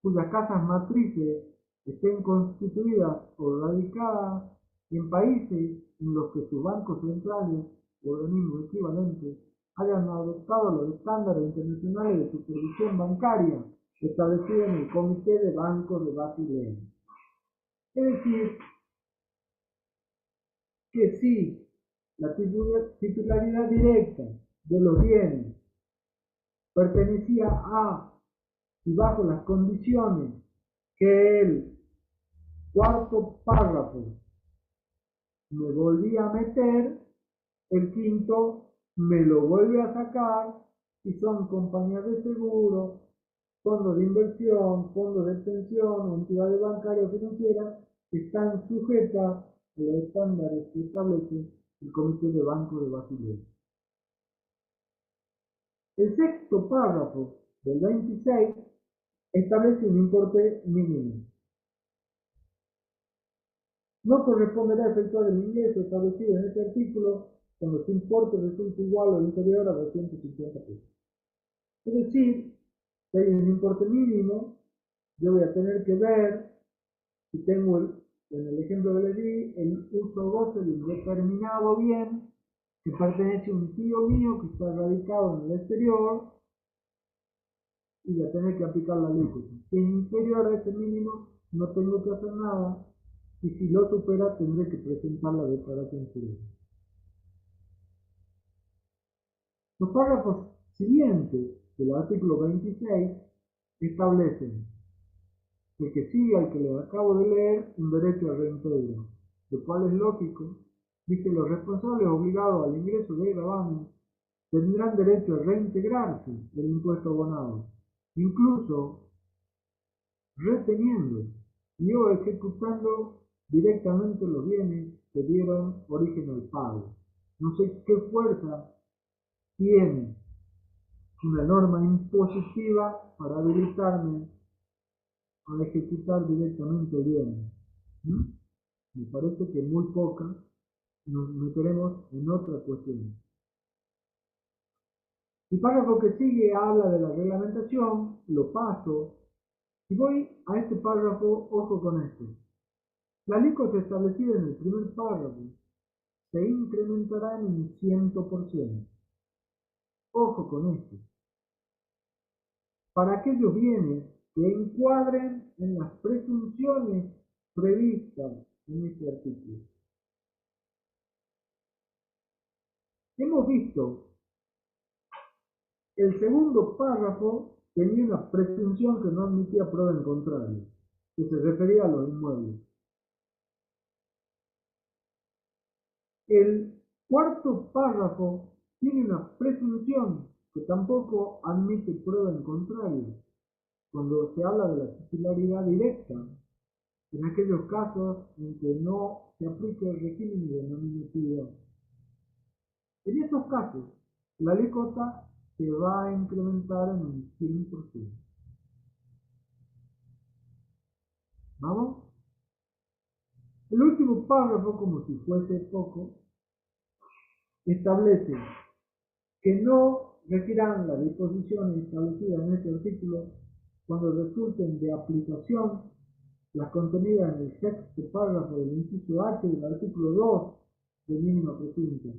cuyas casas matrices estén constituidas o radicadas en países en los que sus bancos centrales o organismos equivalentes hayan adoptado los estándares internacionales de supervisión bancaria establecidos en el Comité de Bancos de Basilea. Es decir, que si la titularidad directa de los bienes pertenecía a y bajo las condiciones que el cuarto párrafo me volvía a meter, el quinto me lo vuelve a sacar si son compañías de seguro, fondos de inversión, fondos de pensión, entidades bancarias o financieras que están sujetas a los estándares que establece el Comité de Bancos de Basilea. El sexto párrafo del 26 establece un importe mínimo. No corresponderá efectuar el ingreso establecido en este artículo cuando su importe resulte igual o inferior a 250 pesos. Es decir, si hay un importe mínimo, yo voy a tener que ver si tengo, en el ejemplo que les di, el uso o goce de un determinado bien que pertenece a un tío mío que está radicado en el exterior y voy a tener que aplicar la ley. Si es inferior a ese mínimo, no tengo que hacer nada. Y si lo supera, tendré que presentar la declaración civil. Los párrafos siguientes del artículo 26 establecen que sigue al que les acabo de leer un derecho al reintegro, lo cual es lógico, dice los responsables obligados al ingreso de gravamen tendrán derecho a reintegrarse del impuesto abonado, incluso reteniendo y o ejecutando directamente los bienes que dieron origen al pago. No sé qué fuerza tiene una norma impositiva para habilitarme a ejecutar directamente bienes. Me parece que muy poca. Nos meteremos en otra cuestión. El párrafo que sigue habla de la reglamentación, lo paso, y voy a este párrafo, ojo con esto. La alícuota establecida en el primer párrafo se incrementará en un 100%. Ojo con esto. Para aquellos bienes que encuadren en las presunciones previstas en este artículo. Hemos visto el segundo párrafo tenía una presunción que no admitía prueba en contrario, que se refería a los inmuebles. El cuarto párrafo tiene una presunción que tampoco admite prueba en contrario, cuando se habla de la titularidad directa, en aquellos casos en que no se aplica el régimen de nominatividad. En estos casos, la alícuota se va a incrementar en un 100%. ¿Vamos? El último párrafo, como si fuese poco, establece que no regirán las disposiciones establecidas en este artículo cuando resulten de aplicación las contenidas en el sexto párrafo del inciso H del artículo 2 de mínima presunta.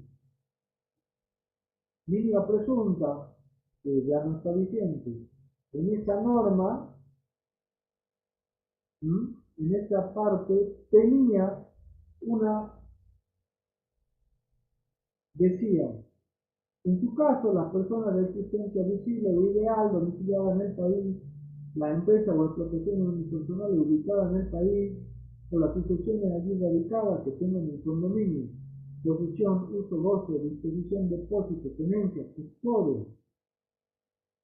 Mínima presunta, que ya no está vigente. En esa norma, en esta parte, tenía decía, en su caso, las personas de existencia visible o ideal domiciliadas en el país, la empresa o explotación unipersonal ubicada en el país, o las sucesiones allí radicadas que tengan el condominio, posesión, uso, goce, disposición, depósito, tenencia, custodia,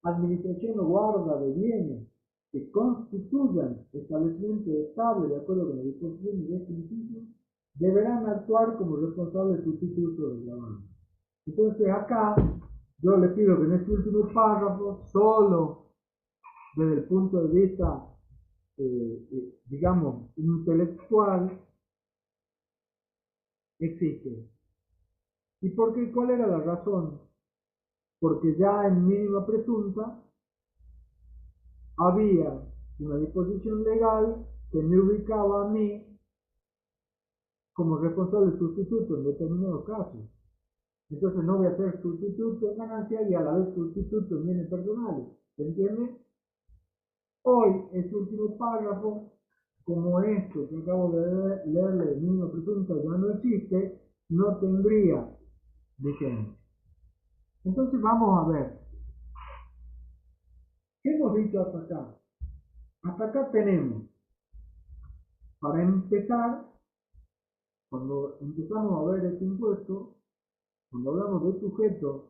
administración o guarda de bienes que constituyan establecimiento estable de acuerdo con las disposiciones de este inciso, deberán actuar como responsables sustitutos del gravamen. Entonces acá yo le pido que en este último párrafo, solo desde el punto de vista, digamos, intelectual, existe. ¿Y por qué? ¿Cuál era la razón? Porque ya en mínima presunta había una disposición legal que me ubicaba a mí como responsable sustituto en determinados casos. Entonces no voy a ser sustituto en ganancia y a la vez sustituto en bienes personales. ¿Se entiende? Hoy, este último párrafo, como esto que acabo de leerle de mínima presunta ya no existe, no tendría vigencia. Entonces vamos a ver. ¿Qué hemos dicho hasta acá? Hasta acá tenemos, para empezar, cuando empezamos a ver este impuesto, cuando hablamos de sujetos,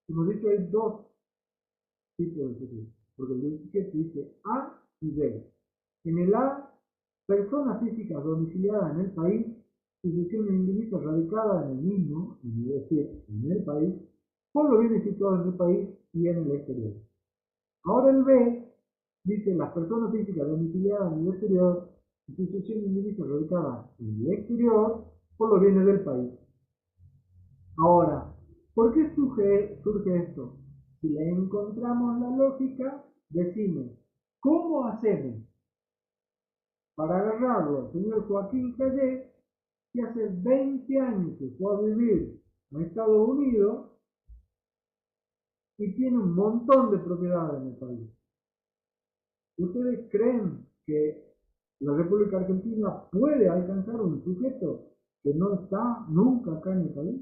hemos dicho que hay dos tipos de sujetos, porque el 17 dice A y B. En el A, personas físicas domiciliadas en el país, sucesiones indivisas radicadas en el mismo, es decir, en el país, por los bienes situados en el país y en el exterior. Ahora el B dice las personas físicas domiciliadas en el exterior, sucesiones indivisas radicadas en el exterior, por los bienes del país. Ahora, ¿por qué surge esto? Si le encontramos la lógica, decimos, ¿cómo hacemos para agarrarlo al señor Joaquín Callé, que hace 20 años que fue a vivir a Estados Unidos y tiene un montón de propiedades en el país? ¿Ustedes creen que la República Argentina puede alcanzar un sujeto que no está nunca acá en el país?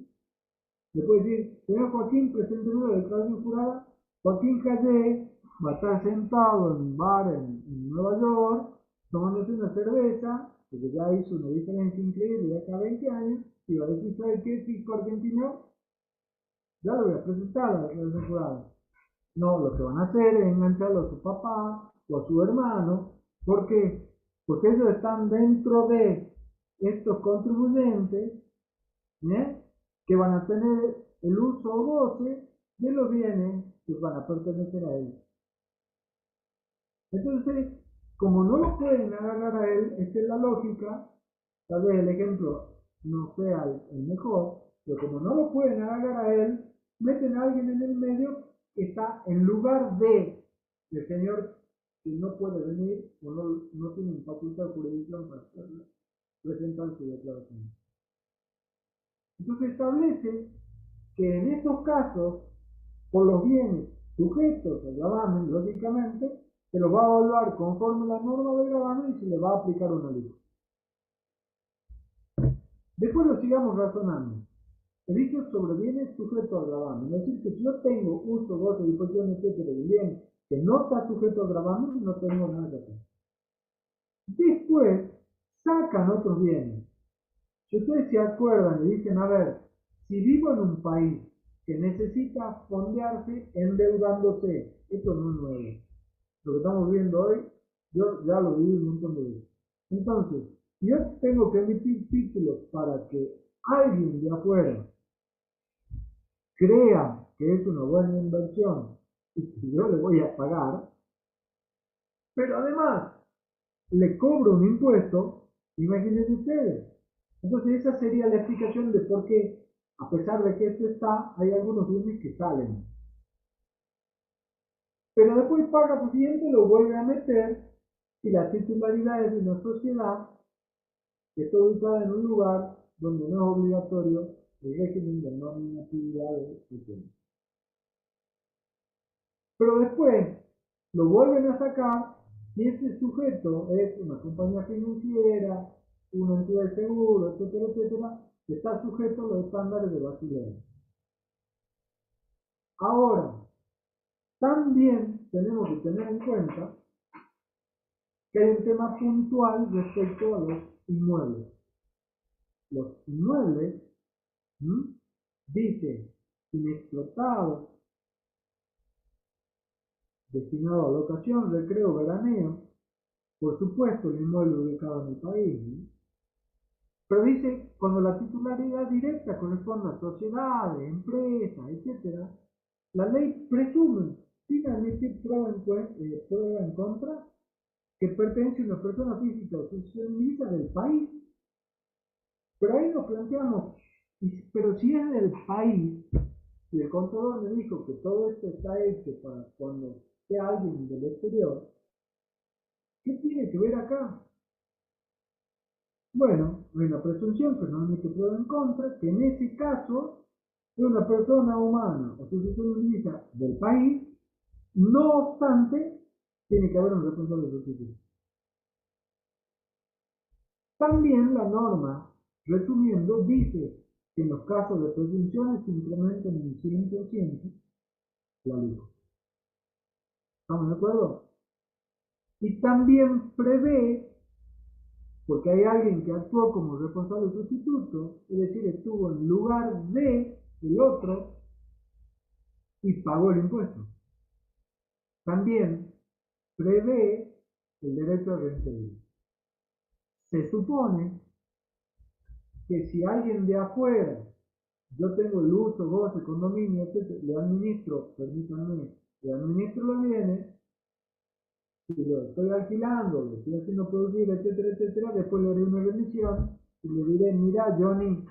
Le puede decir, señor Joaquín, presente nuevo de declaración jurada, Joaquín Callé va a estar sentado en un bar en Nueva York, tomándose una cerveza, porque ya hizo una diferencia increíble de acá a 20 años, y va a decir, ¿sabe qué, fisco argentino? Ya lo voy a presentar a la declaración jurada. No, lo que van a hacer es engancharlo a su papá o a su hermano. ¿Por qué? Porque ellos están dentro de estos contribuyentes, que van a tener el uso o goce de los bienes que van a pertenecer a él. Entonces, como no lo pueden agarrar a él, esta es la lógica, tal vez el ejemplo no sea el mejor, pero como no lo pueden agarrar a él, meten a alguien en el medio que está en lugar de el señor que no puede venir o no tiene facultad de jurisdicción para presentar su declaración. Entonces establece que en estos casos, por los bienes sujetos al gravamen, lógicamente, se los va a evaluar conforme a la norma del gravamen y se le va a aplicar una ley. Después lo sigamos razonando. He dicho sobre bienes sujetos al gravamen. Es decir, que si yo tengo uso, goce, disposición, etcétera, de bien que no está sujeto al gravamen, no tengo nada que hacer. Después, sacan otros bienes. Si ustedes se acuerdan y dicen, a ver, si vivo en un país que necesita fondearse endeudándose, esto no es nuevo. Lo que estamos viendo hoy, yo ya lo viví un montón de veces. Entonces, si yo tengo que emitir títulos para que alguien de afuera crea que es una buena inversión y que yo le voy a pagar, pero además le cobro un impuesto, imagínense ustedes. Entonces esa sería la explicación de por qué, a pesar de que esto está, hay algunos bienes que salen. Pero después el párrafo siguiente lo vuelve a meter si la titularidad es de una sociedad que está ubicada en un lugar donde no es obligatorio el régimen de normatividad de gestión. Pero después lo vuelven a sacar si ese sujeto es una compañía financiera, una entidad de seguro, etcétera, etcétera, que está sujeto a los estándares de Basilea. Ahora, también tenemos que tener en cuenta que hay un tema puntual respecto a los inmuebles. Los inmuebles, dice, inexplotados, destinados a locación, recreo, veraneo, por supuesto el inmueble ubicado en el país, ¿no? Pero dice, cuando la titularidad directa corresponde a sociedades, empresas, etc., la ley presume, sin admitir prueba en contra, que pertenece a una persona física o jurídica del país. Pero ahí nos planteamos, pero si es del país, y el contador me dijo que todo esto está hecho para cuando sea alguien del exterior, ¿qué tiene que ver acá? Bueno, hay una presunción que no admite prueba en contra, que en ese caso es una persona humana o sucesión jurídica del país, no obstante, tiene que haber un responsable sustituto. También la norma, resumiendo, dice que en los casos de presunciones se incrementan en 100% la alícuota. ¿Estamos de acuerdo? Y también prevé, porque hay alguien que actuó como responsable sustituto, es decir, estuvo en lugar de el otro y pagó el impuesto. También prevé el derecho a reintegro. Se supone que si alguien de afuera, yo tengo el uso, goce, condominio, etc., le administro, permítanme, le administro los bienes, si lo estoy alquilando, lo estoy haciendo producir, etcétera, etcétera, después le haré una rendición y le diré, mira, Johnny,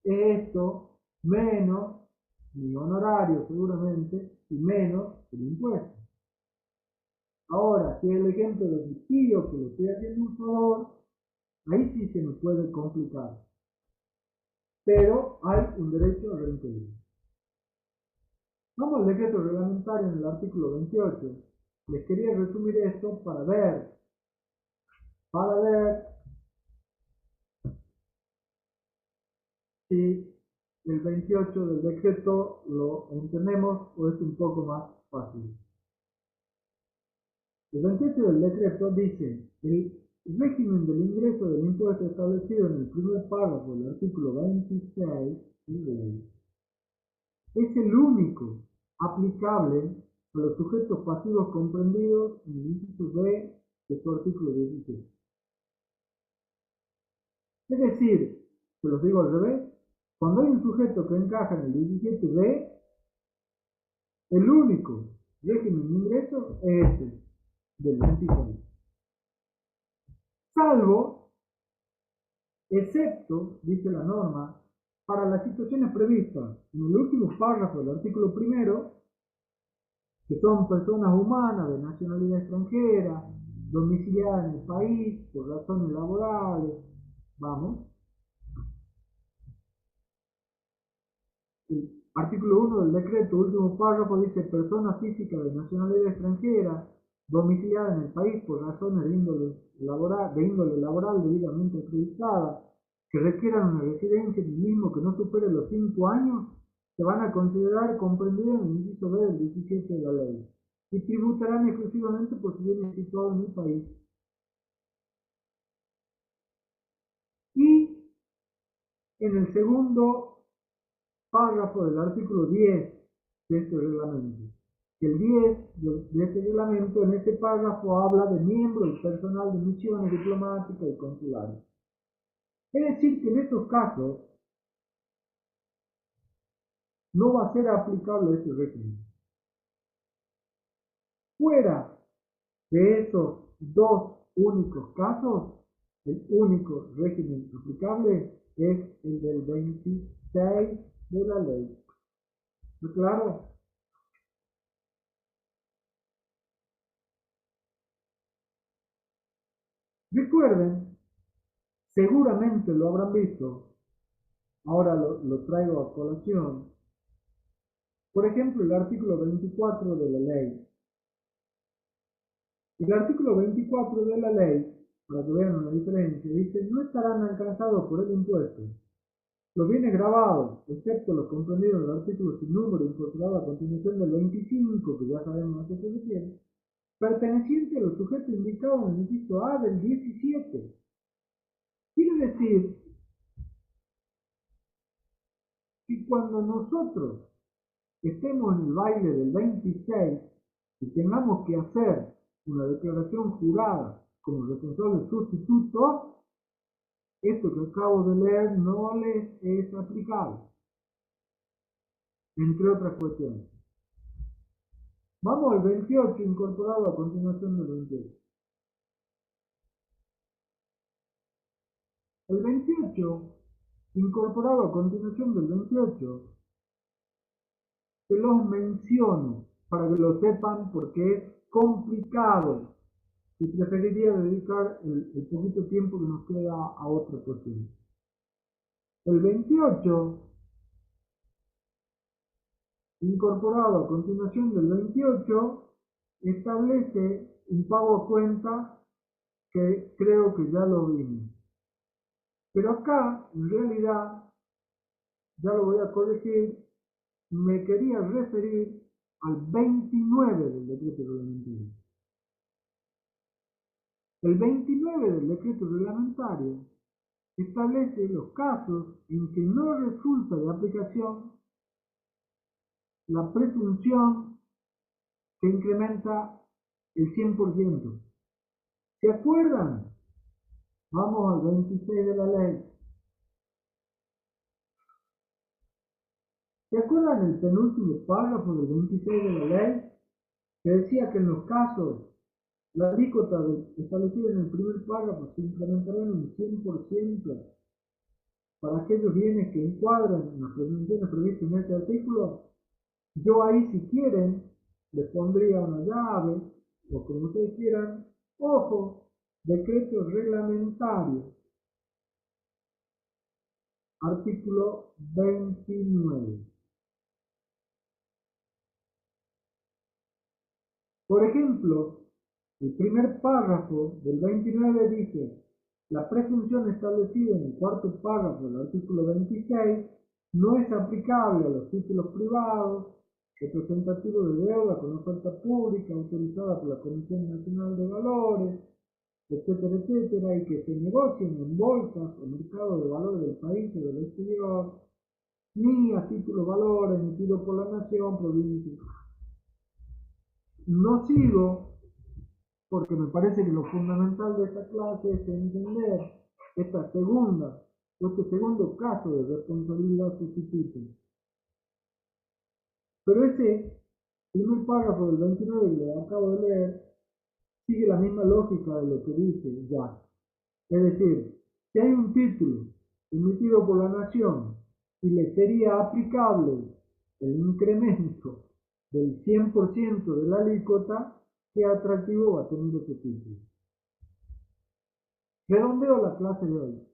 esto menos mi honorario seguramente y menos el impuesto. Ahora, si es el ejemplo de mi tío que le estoy haciendo un favor, ahí sí se me puede complicar. Pero hay un derecho a reintegro. Vamos al decreto reglamentario en el artículo 28. Les quería resumir esto para ver si el 28 del decreto lo entendemos o es un poco más fácil. El 28 del decreto dice: el régimen del ingreso del impuesto establecido en el primer párrafo del artículo 26 de ley es el único aplicable a los sujetos pasivos comprendidos en el inciso B de su artículo 17. Es decir, se los digo al revés, cuando hay un sujeto que encaja en el 17B, el único régimen de ingreso es este, del 26. Salvo, excepto, dice la norma, para las situaciones previstas en el último párrafo del artículo primero, que son personas humanas de nacionalidad extranjera, domiciliadas en el país por razones laborales, vamos. El artículo 1 del decreto, último párrafo, dice persona física de nacionalidad extranjera, domiciliada en el país por razones de índole laboral debidamente acreditada, que requieran una residencia en el mismo que no supere los 5 años, se van a considerar comprendidas en el inciso B del 17 de la ley y tributarán exclusivamente por su bien situado en el país. Y en el segundo párrafo del artículo 10 de este reglamento, el 10 de este reglamento, en este párrafo habla de miembros y personal de misiones diplomáticas y consulares. Es decir, que en estos casos no va a ser aplicable este régimen. Fuera de esos dos únicos casos, el único régimen aplicable es el del 26 de la ley. ¿Está claro? Recuerden, seguramente lo habrán visto, ahora lo traigo a colación. Por ejemplo, el artículo 24 de la ley. El artículo 24 de la ley, para que vean una diferencia, dice: no estarán alcanzados por el impuesto los bienes grabados, excepto los comprendidos en el artículo sin número incorporado a continuación del 25, que ya sabemos a qué se refiere, perteneciente a los sujetos indicados en el inciso A del 17. Quiere decir que cuando nosotros estemos en el baile del 26 y tengamos que hacer una declaración jurada como responsable sustituto, esto que acabo de leer no les es aplicable, entre otras cuestiones. Vamos al 28 incorporado a continuación del 28. El 28 incorporado a continuación del 28 se los menciono para que lo sepan porque es complicado y preferiría dedicar el poquito tiempo que nos queda a otra cuestión. El 28 incorporado a continuación del 28 establece un pago a cuenta que creo que ya lo vimos. Pero acá, en realidad, ya lo voy a corregir, me quería referir al 29 del decreto reglamentario. El 29 del decreto reglamentario establece los casos en que no resulta de aplicación la presunción que incrementa el 100%. ¿Se acuerdan? Vamos al 26 de la ley. ¿Se acuerdan el penúltimo párrafo del 26 de la ley? Que decía que en los casos, la alícuota establecida en el primer párrafo se incrementará en un 100% para aquellos bienes que encuadran en las presunciones previstas en este artículo. Yo ahí, si quieren, les pondría una llave, o como ustedes quieran, ojo, decreto reglamentario, artículo 29. Por ejemplo, el primer párrafo del 29 dice: la presunción establecida en el cuarto párrafo del artículo 26 no es aplicable a los títulos privados, representativos de deuda con oferta pública autorizada por la Comisión Nacional de Valores, etcétera, etcétera, y que se negocien en bolsas o mercados de valores del país o del exterior, ni a títulos valores emitidos por la nación, provincia. No sigo, porque me parece que lo fundamental de esta clase es entender este segundo caso de responsabilidad sustituta. Pero ese primer párrafo del 29 que le acabo de leer sigue la misma lógica de lo que dice ya. Es decir, si hay un título emitido por la nación y le sería aplicable el incremento del 100% de la alícuota, ¿qué atractivo va a tener ese título? Redondeo la clase de hoy.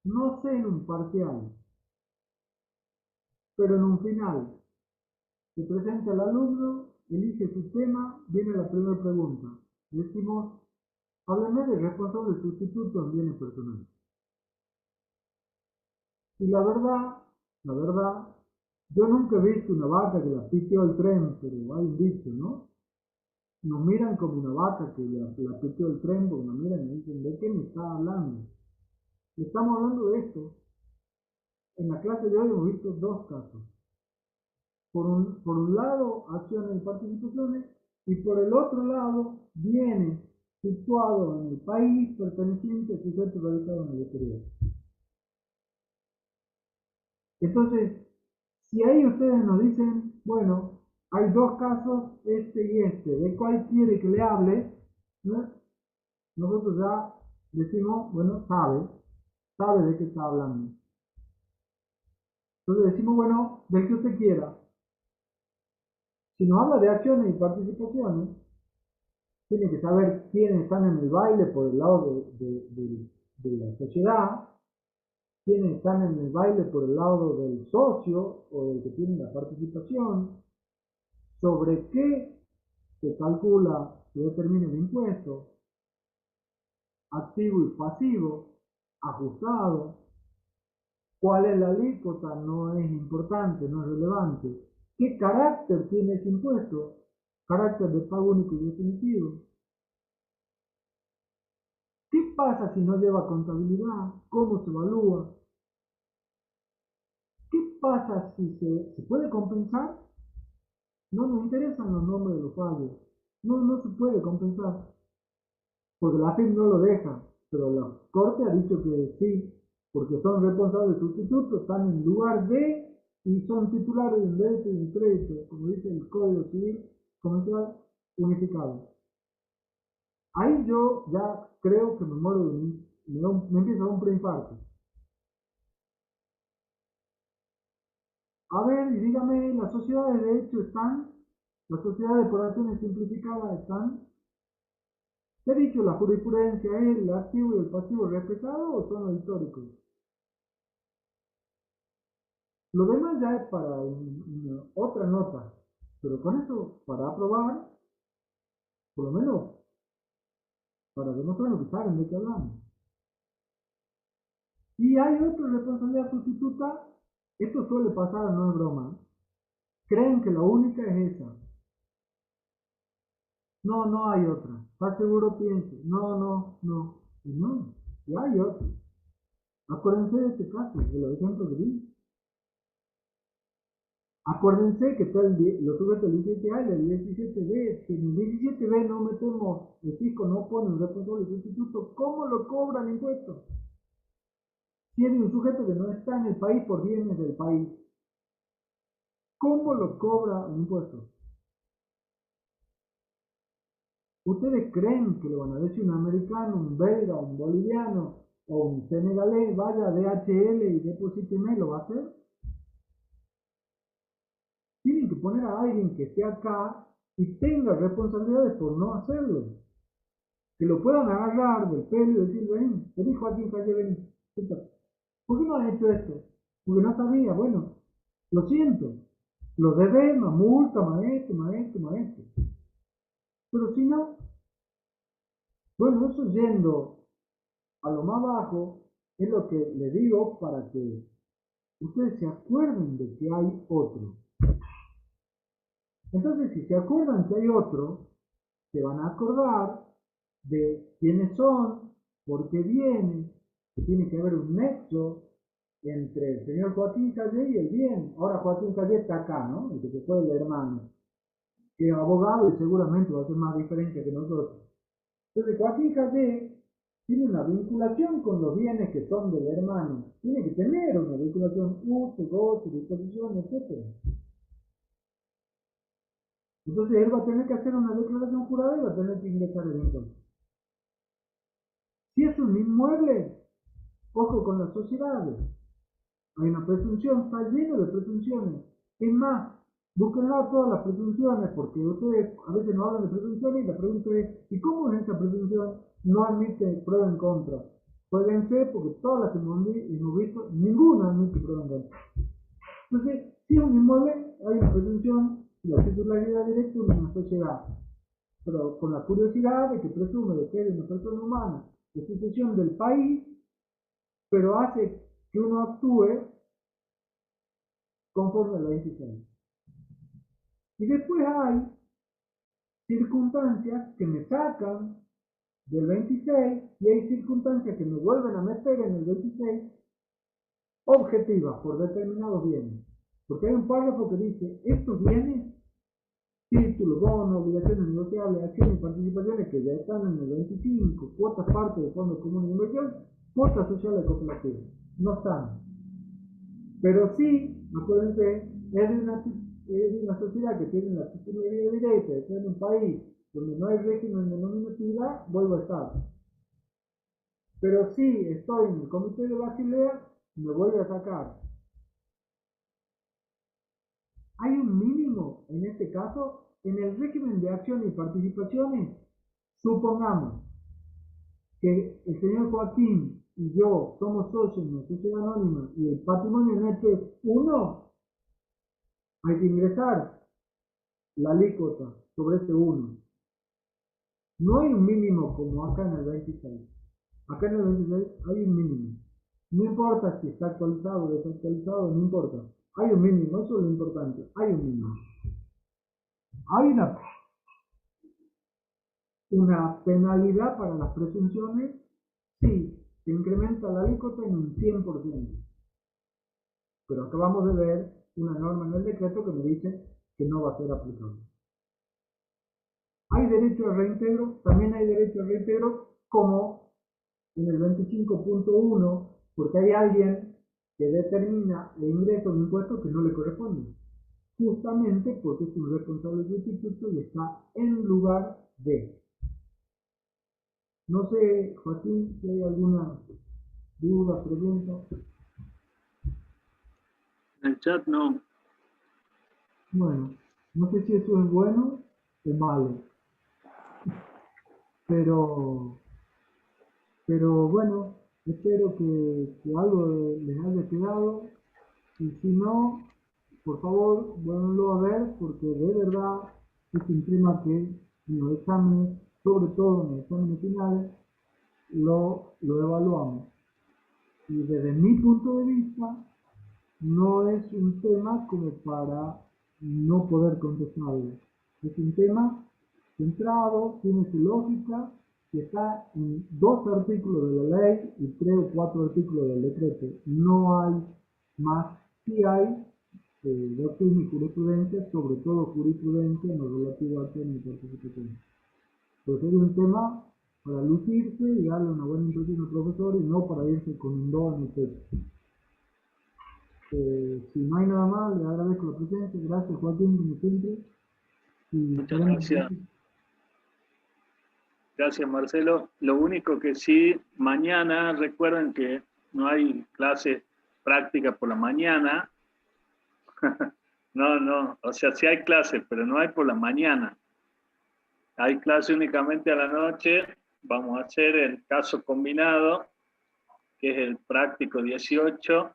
No sé en un parcial, pero en un final. Se presenta el alumno, elige su tema, viene la primera pregunta. Decimos: háblame de responsable sustituto en bienes personales. Y la verdad, yo nunca he visto una vaca que la pitió el tren, pero hay un dicho, ¿no? Nos miran como una vaca que la pitió el tren, porque nos miran y dicen: ¿de qué me está hablando? Estamos hablando de esto. En la clase de hoy hemos visto dos casos. Por un lado, acciones y participaciones, y por el otro lado, bienes situados en el país pertenecientes a sujetos radicados en el exterior. Entonces, si ahí ustedes nos dicen: bueno, hay dos casos, este y este, ¿de cuál quiere que le hable? ¿No? Nosotros ya decimos: bueno, sabe de qué está hablando. Entonces decimos: bueno, del que usted quiera. Si nos habla de acciones y participaciones, tiene que saber quiénes están en el baile por el lado de la sociedad, quiénes están en el baile por el lado del socio o del que tiene la participación, sobre qué se calcula, se determina el impuesto, activo y pasivo, ajustado, cuál es la alícuota, no es importante, no es relevante, qué carácter tiene ese impuesto, carácter de pago único y definitivo, qué pasa si no lleva contabilidad, cómo se evalúa, qué pasa si se puede compensar, no nos interesan los nombres de los fallos, no se puede compensar, porque la FIP no lo deja, pero la Corte ha dicho que sí, porque son responsables sustitutos, están en lugar de y son titulares de un débito y un crédito, como dice el Código Civil Comercial Unificado. Ahí yo ya creo que me muero me empieza a dar un preinfarto. A ver, y dígame, las sociedades de hecho están, las sociedades por acciones simplificadas están. ¿Qué ha dicho la jurisprudencia? ¿Es el activo y el pasivo respetado o son los históricos? Lo demás ya es para otra nota, pero con eso, para aprobar, por lo menos para demostrar lo que saben de qué hablamos. Y hay otra responsabilidad sustituta, esto suele pasar, no es broma. Creen que la única es esa. No, no hay otra. ¿Estás seguro? Piense. No. Y no, ya hay otra. Acuérdense de este caso, de los ejemplos que di. Acuérdense que está lo sujeto el 17A y el 17B. Si en el 17B no metemos, el fisco no pone un responsable sustituto, ¿cómo lo cobra el impuesto? Si es de un sujeto que no está en el país por bienes del país, ¿cómo lo cobra el impuesto? ¿Ustedes creen que lo van a decir un americano, un belga, un boliviano o un senegalés vaya a DHL y deposite y lo va a hacer? Tienen que poner a alguien que esté acá y tenga responsabilidades por no hacerlo. Que lo puedan agarrar del pelo y decir, vení Joaquín Calle, vení. ¿Por qué no has hecho esto? Porque no sabía, bueno, lo siento. Lo debes, más multa, maestro. Pero si no, bueno, eso yendo a lo más bajo es lo que le digo para que ustedes se acuerden de que hay otro. Entonces, si se acuerdan que hay otro, se van a acordar de quiénes son, por qué vienen, que tiene que haber un nexo entre el señor Joaquín Calle y el bien. Ahora Joaquín Calle está acá, ¿no? El que se fue el hermano, que es abogado y seguramente va a ser más diferente que nosotros. Entonces Joaquín Calle tiene una vinculación con los bienes que son del hermano. Tiene que tener una vinculación, uso, goce, disposición, etc. Entonces él va a tener que hacer una declaración jurada y va a tener que ingresar el impuesto. Si es un inmueble, ojo con las sociedades. Hay una presunción, está lleno de presunciones. Es más, búsquenlo todas las presunciones, porque ustedes a veces no hablan de presunciones y la pregunta es, ¿y cómo es esa presunción? No admite prueba en contra. Jueguense porque todas las que hemos visto, ninguna admite prueba en contra. Entonces, si es un inmueble, hay una presunción y la titularidad directa de una sociedad. Pero con la curiosidad de que presume de que es una persona humana de sucesión del país, pero hace que uno actúe conforme a la 26. Y después hay circunstancias que me sacan del 26 y hay circunstancias que me vuelven a meter en el 26 objetivas por determinados bienes. Porque hay un párrafo que dice, estos bienes, títulos, bonos, obligaciones negociables, acciones y participaciones que ya están en el 25, cuotas parte del Fondo Común de Inversión, cuotas sociales cooperativas, no están. Pero sí, acuérdense, es de una sociedad que tiene la titularidad directa, está en un país donde no hay régimen de nominatividad, vuelvo a estar. Pero si estoy en el comité de Basilea, me vuelve a sacar. Hay un mínimo, en este caso, en el régimen de acciones y participaciones, Supongamos que el señor Joaquín y yo somos socios en la sociedad anónima y el patrimonio neto es 1, hay que ingresar la alícuota sobre ese 1. No hay un mínimo como acá en el 26. Acá en el 26 hay un mínimo. No importa si está actualizado o desactualizado, no importa. Hay un mínimo, eso es lo importante. Hay un mínimo. Hay una penalidad para las presunciones, sí, se incrementa la alícuota en un 100%. Pero acabamos de ver una norma en el decreto que me dice que no va a ser aplicable. Hay derecho a reintegro, también hay derecho a reintegro como en el 25.1, porque hay alguien que determina el ingreso de un impuesto que no le corresponde, justamente porque es un responsable sustituto y está en lugar de. No sé, Joaquín, si hay alguna duda, pregunta. En el chat no. Bueno, no sé si eso es bueno o malo, pero bueno, espero que algo les haya quedado. Y si no, por favor, vuélvanlo a ver, porque de verdad es un tema que en los exámenes, sobre todo en los exámenes finales, lo evaluamos. Y desde mi punto de vista, no es un tema como para no poder contestarlo. Es un tema centrado, tiene su lógica, que está en 2 artículos de la ley y 3 o 4 artículos del decreto. No hay más. Sí hay doctrina y jurisprudencia, sobre todo jurisprudencia en lo relativo al tema de participación. Pues es un tema para lucirse y darle una buena impresión al profesor y no para irse con un 2 en el pecho. Si no hay nada más, le agradezco la presencia. Gracias, Joaquín, como siempre. Y Muchas gracias. gracias. Gracias, Marcelo. Lo único que sí, mañana recuerden que no hay clase práctica por la mañana. No, o sea, sí hay clase, pero no hay por la mañana. Hay clase únicamente a la noche. Vamos a hacer el caso combinado, que es el práctico 18.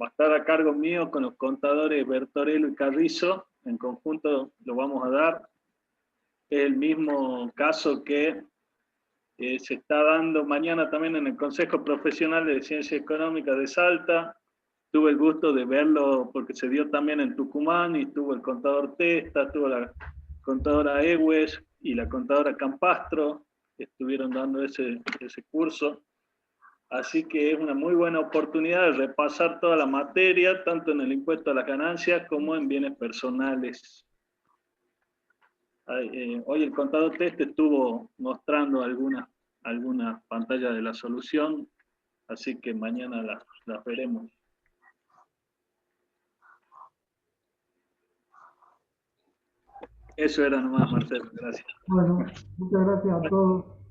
Va a estar a cargo mío con los contadores Bertorello y Carrizo. En conjunto lo vamos a dar. Es el mismo caso que se está dando mañana también en el Consejo Profesional de Ciencias Económicas de Salta. Tuve el gusto de verlo porque se dio también en Tucumán y estuvo el contador Testa, estuvo la contadora Ewes y la contadora Campastro, que estuvieron dando ese curso. Así que es una muy buena oportunidad de repasar toda la materia, tanto en el impuesto a las ganancias como en bienes personales. Hoy el contador Testa estuvo mostrando algunas pantallas de la solución, así que mañana las veremos. Eso era nomás, Marcelo. Gracias. Bueno, muchas gracias a todos.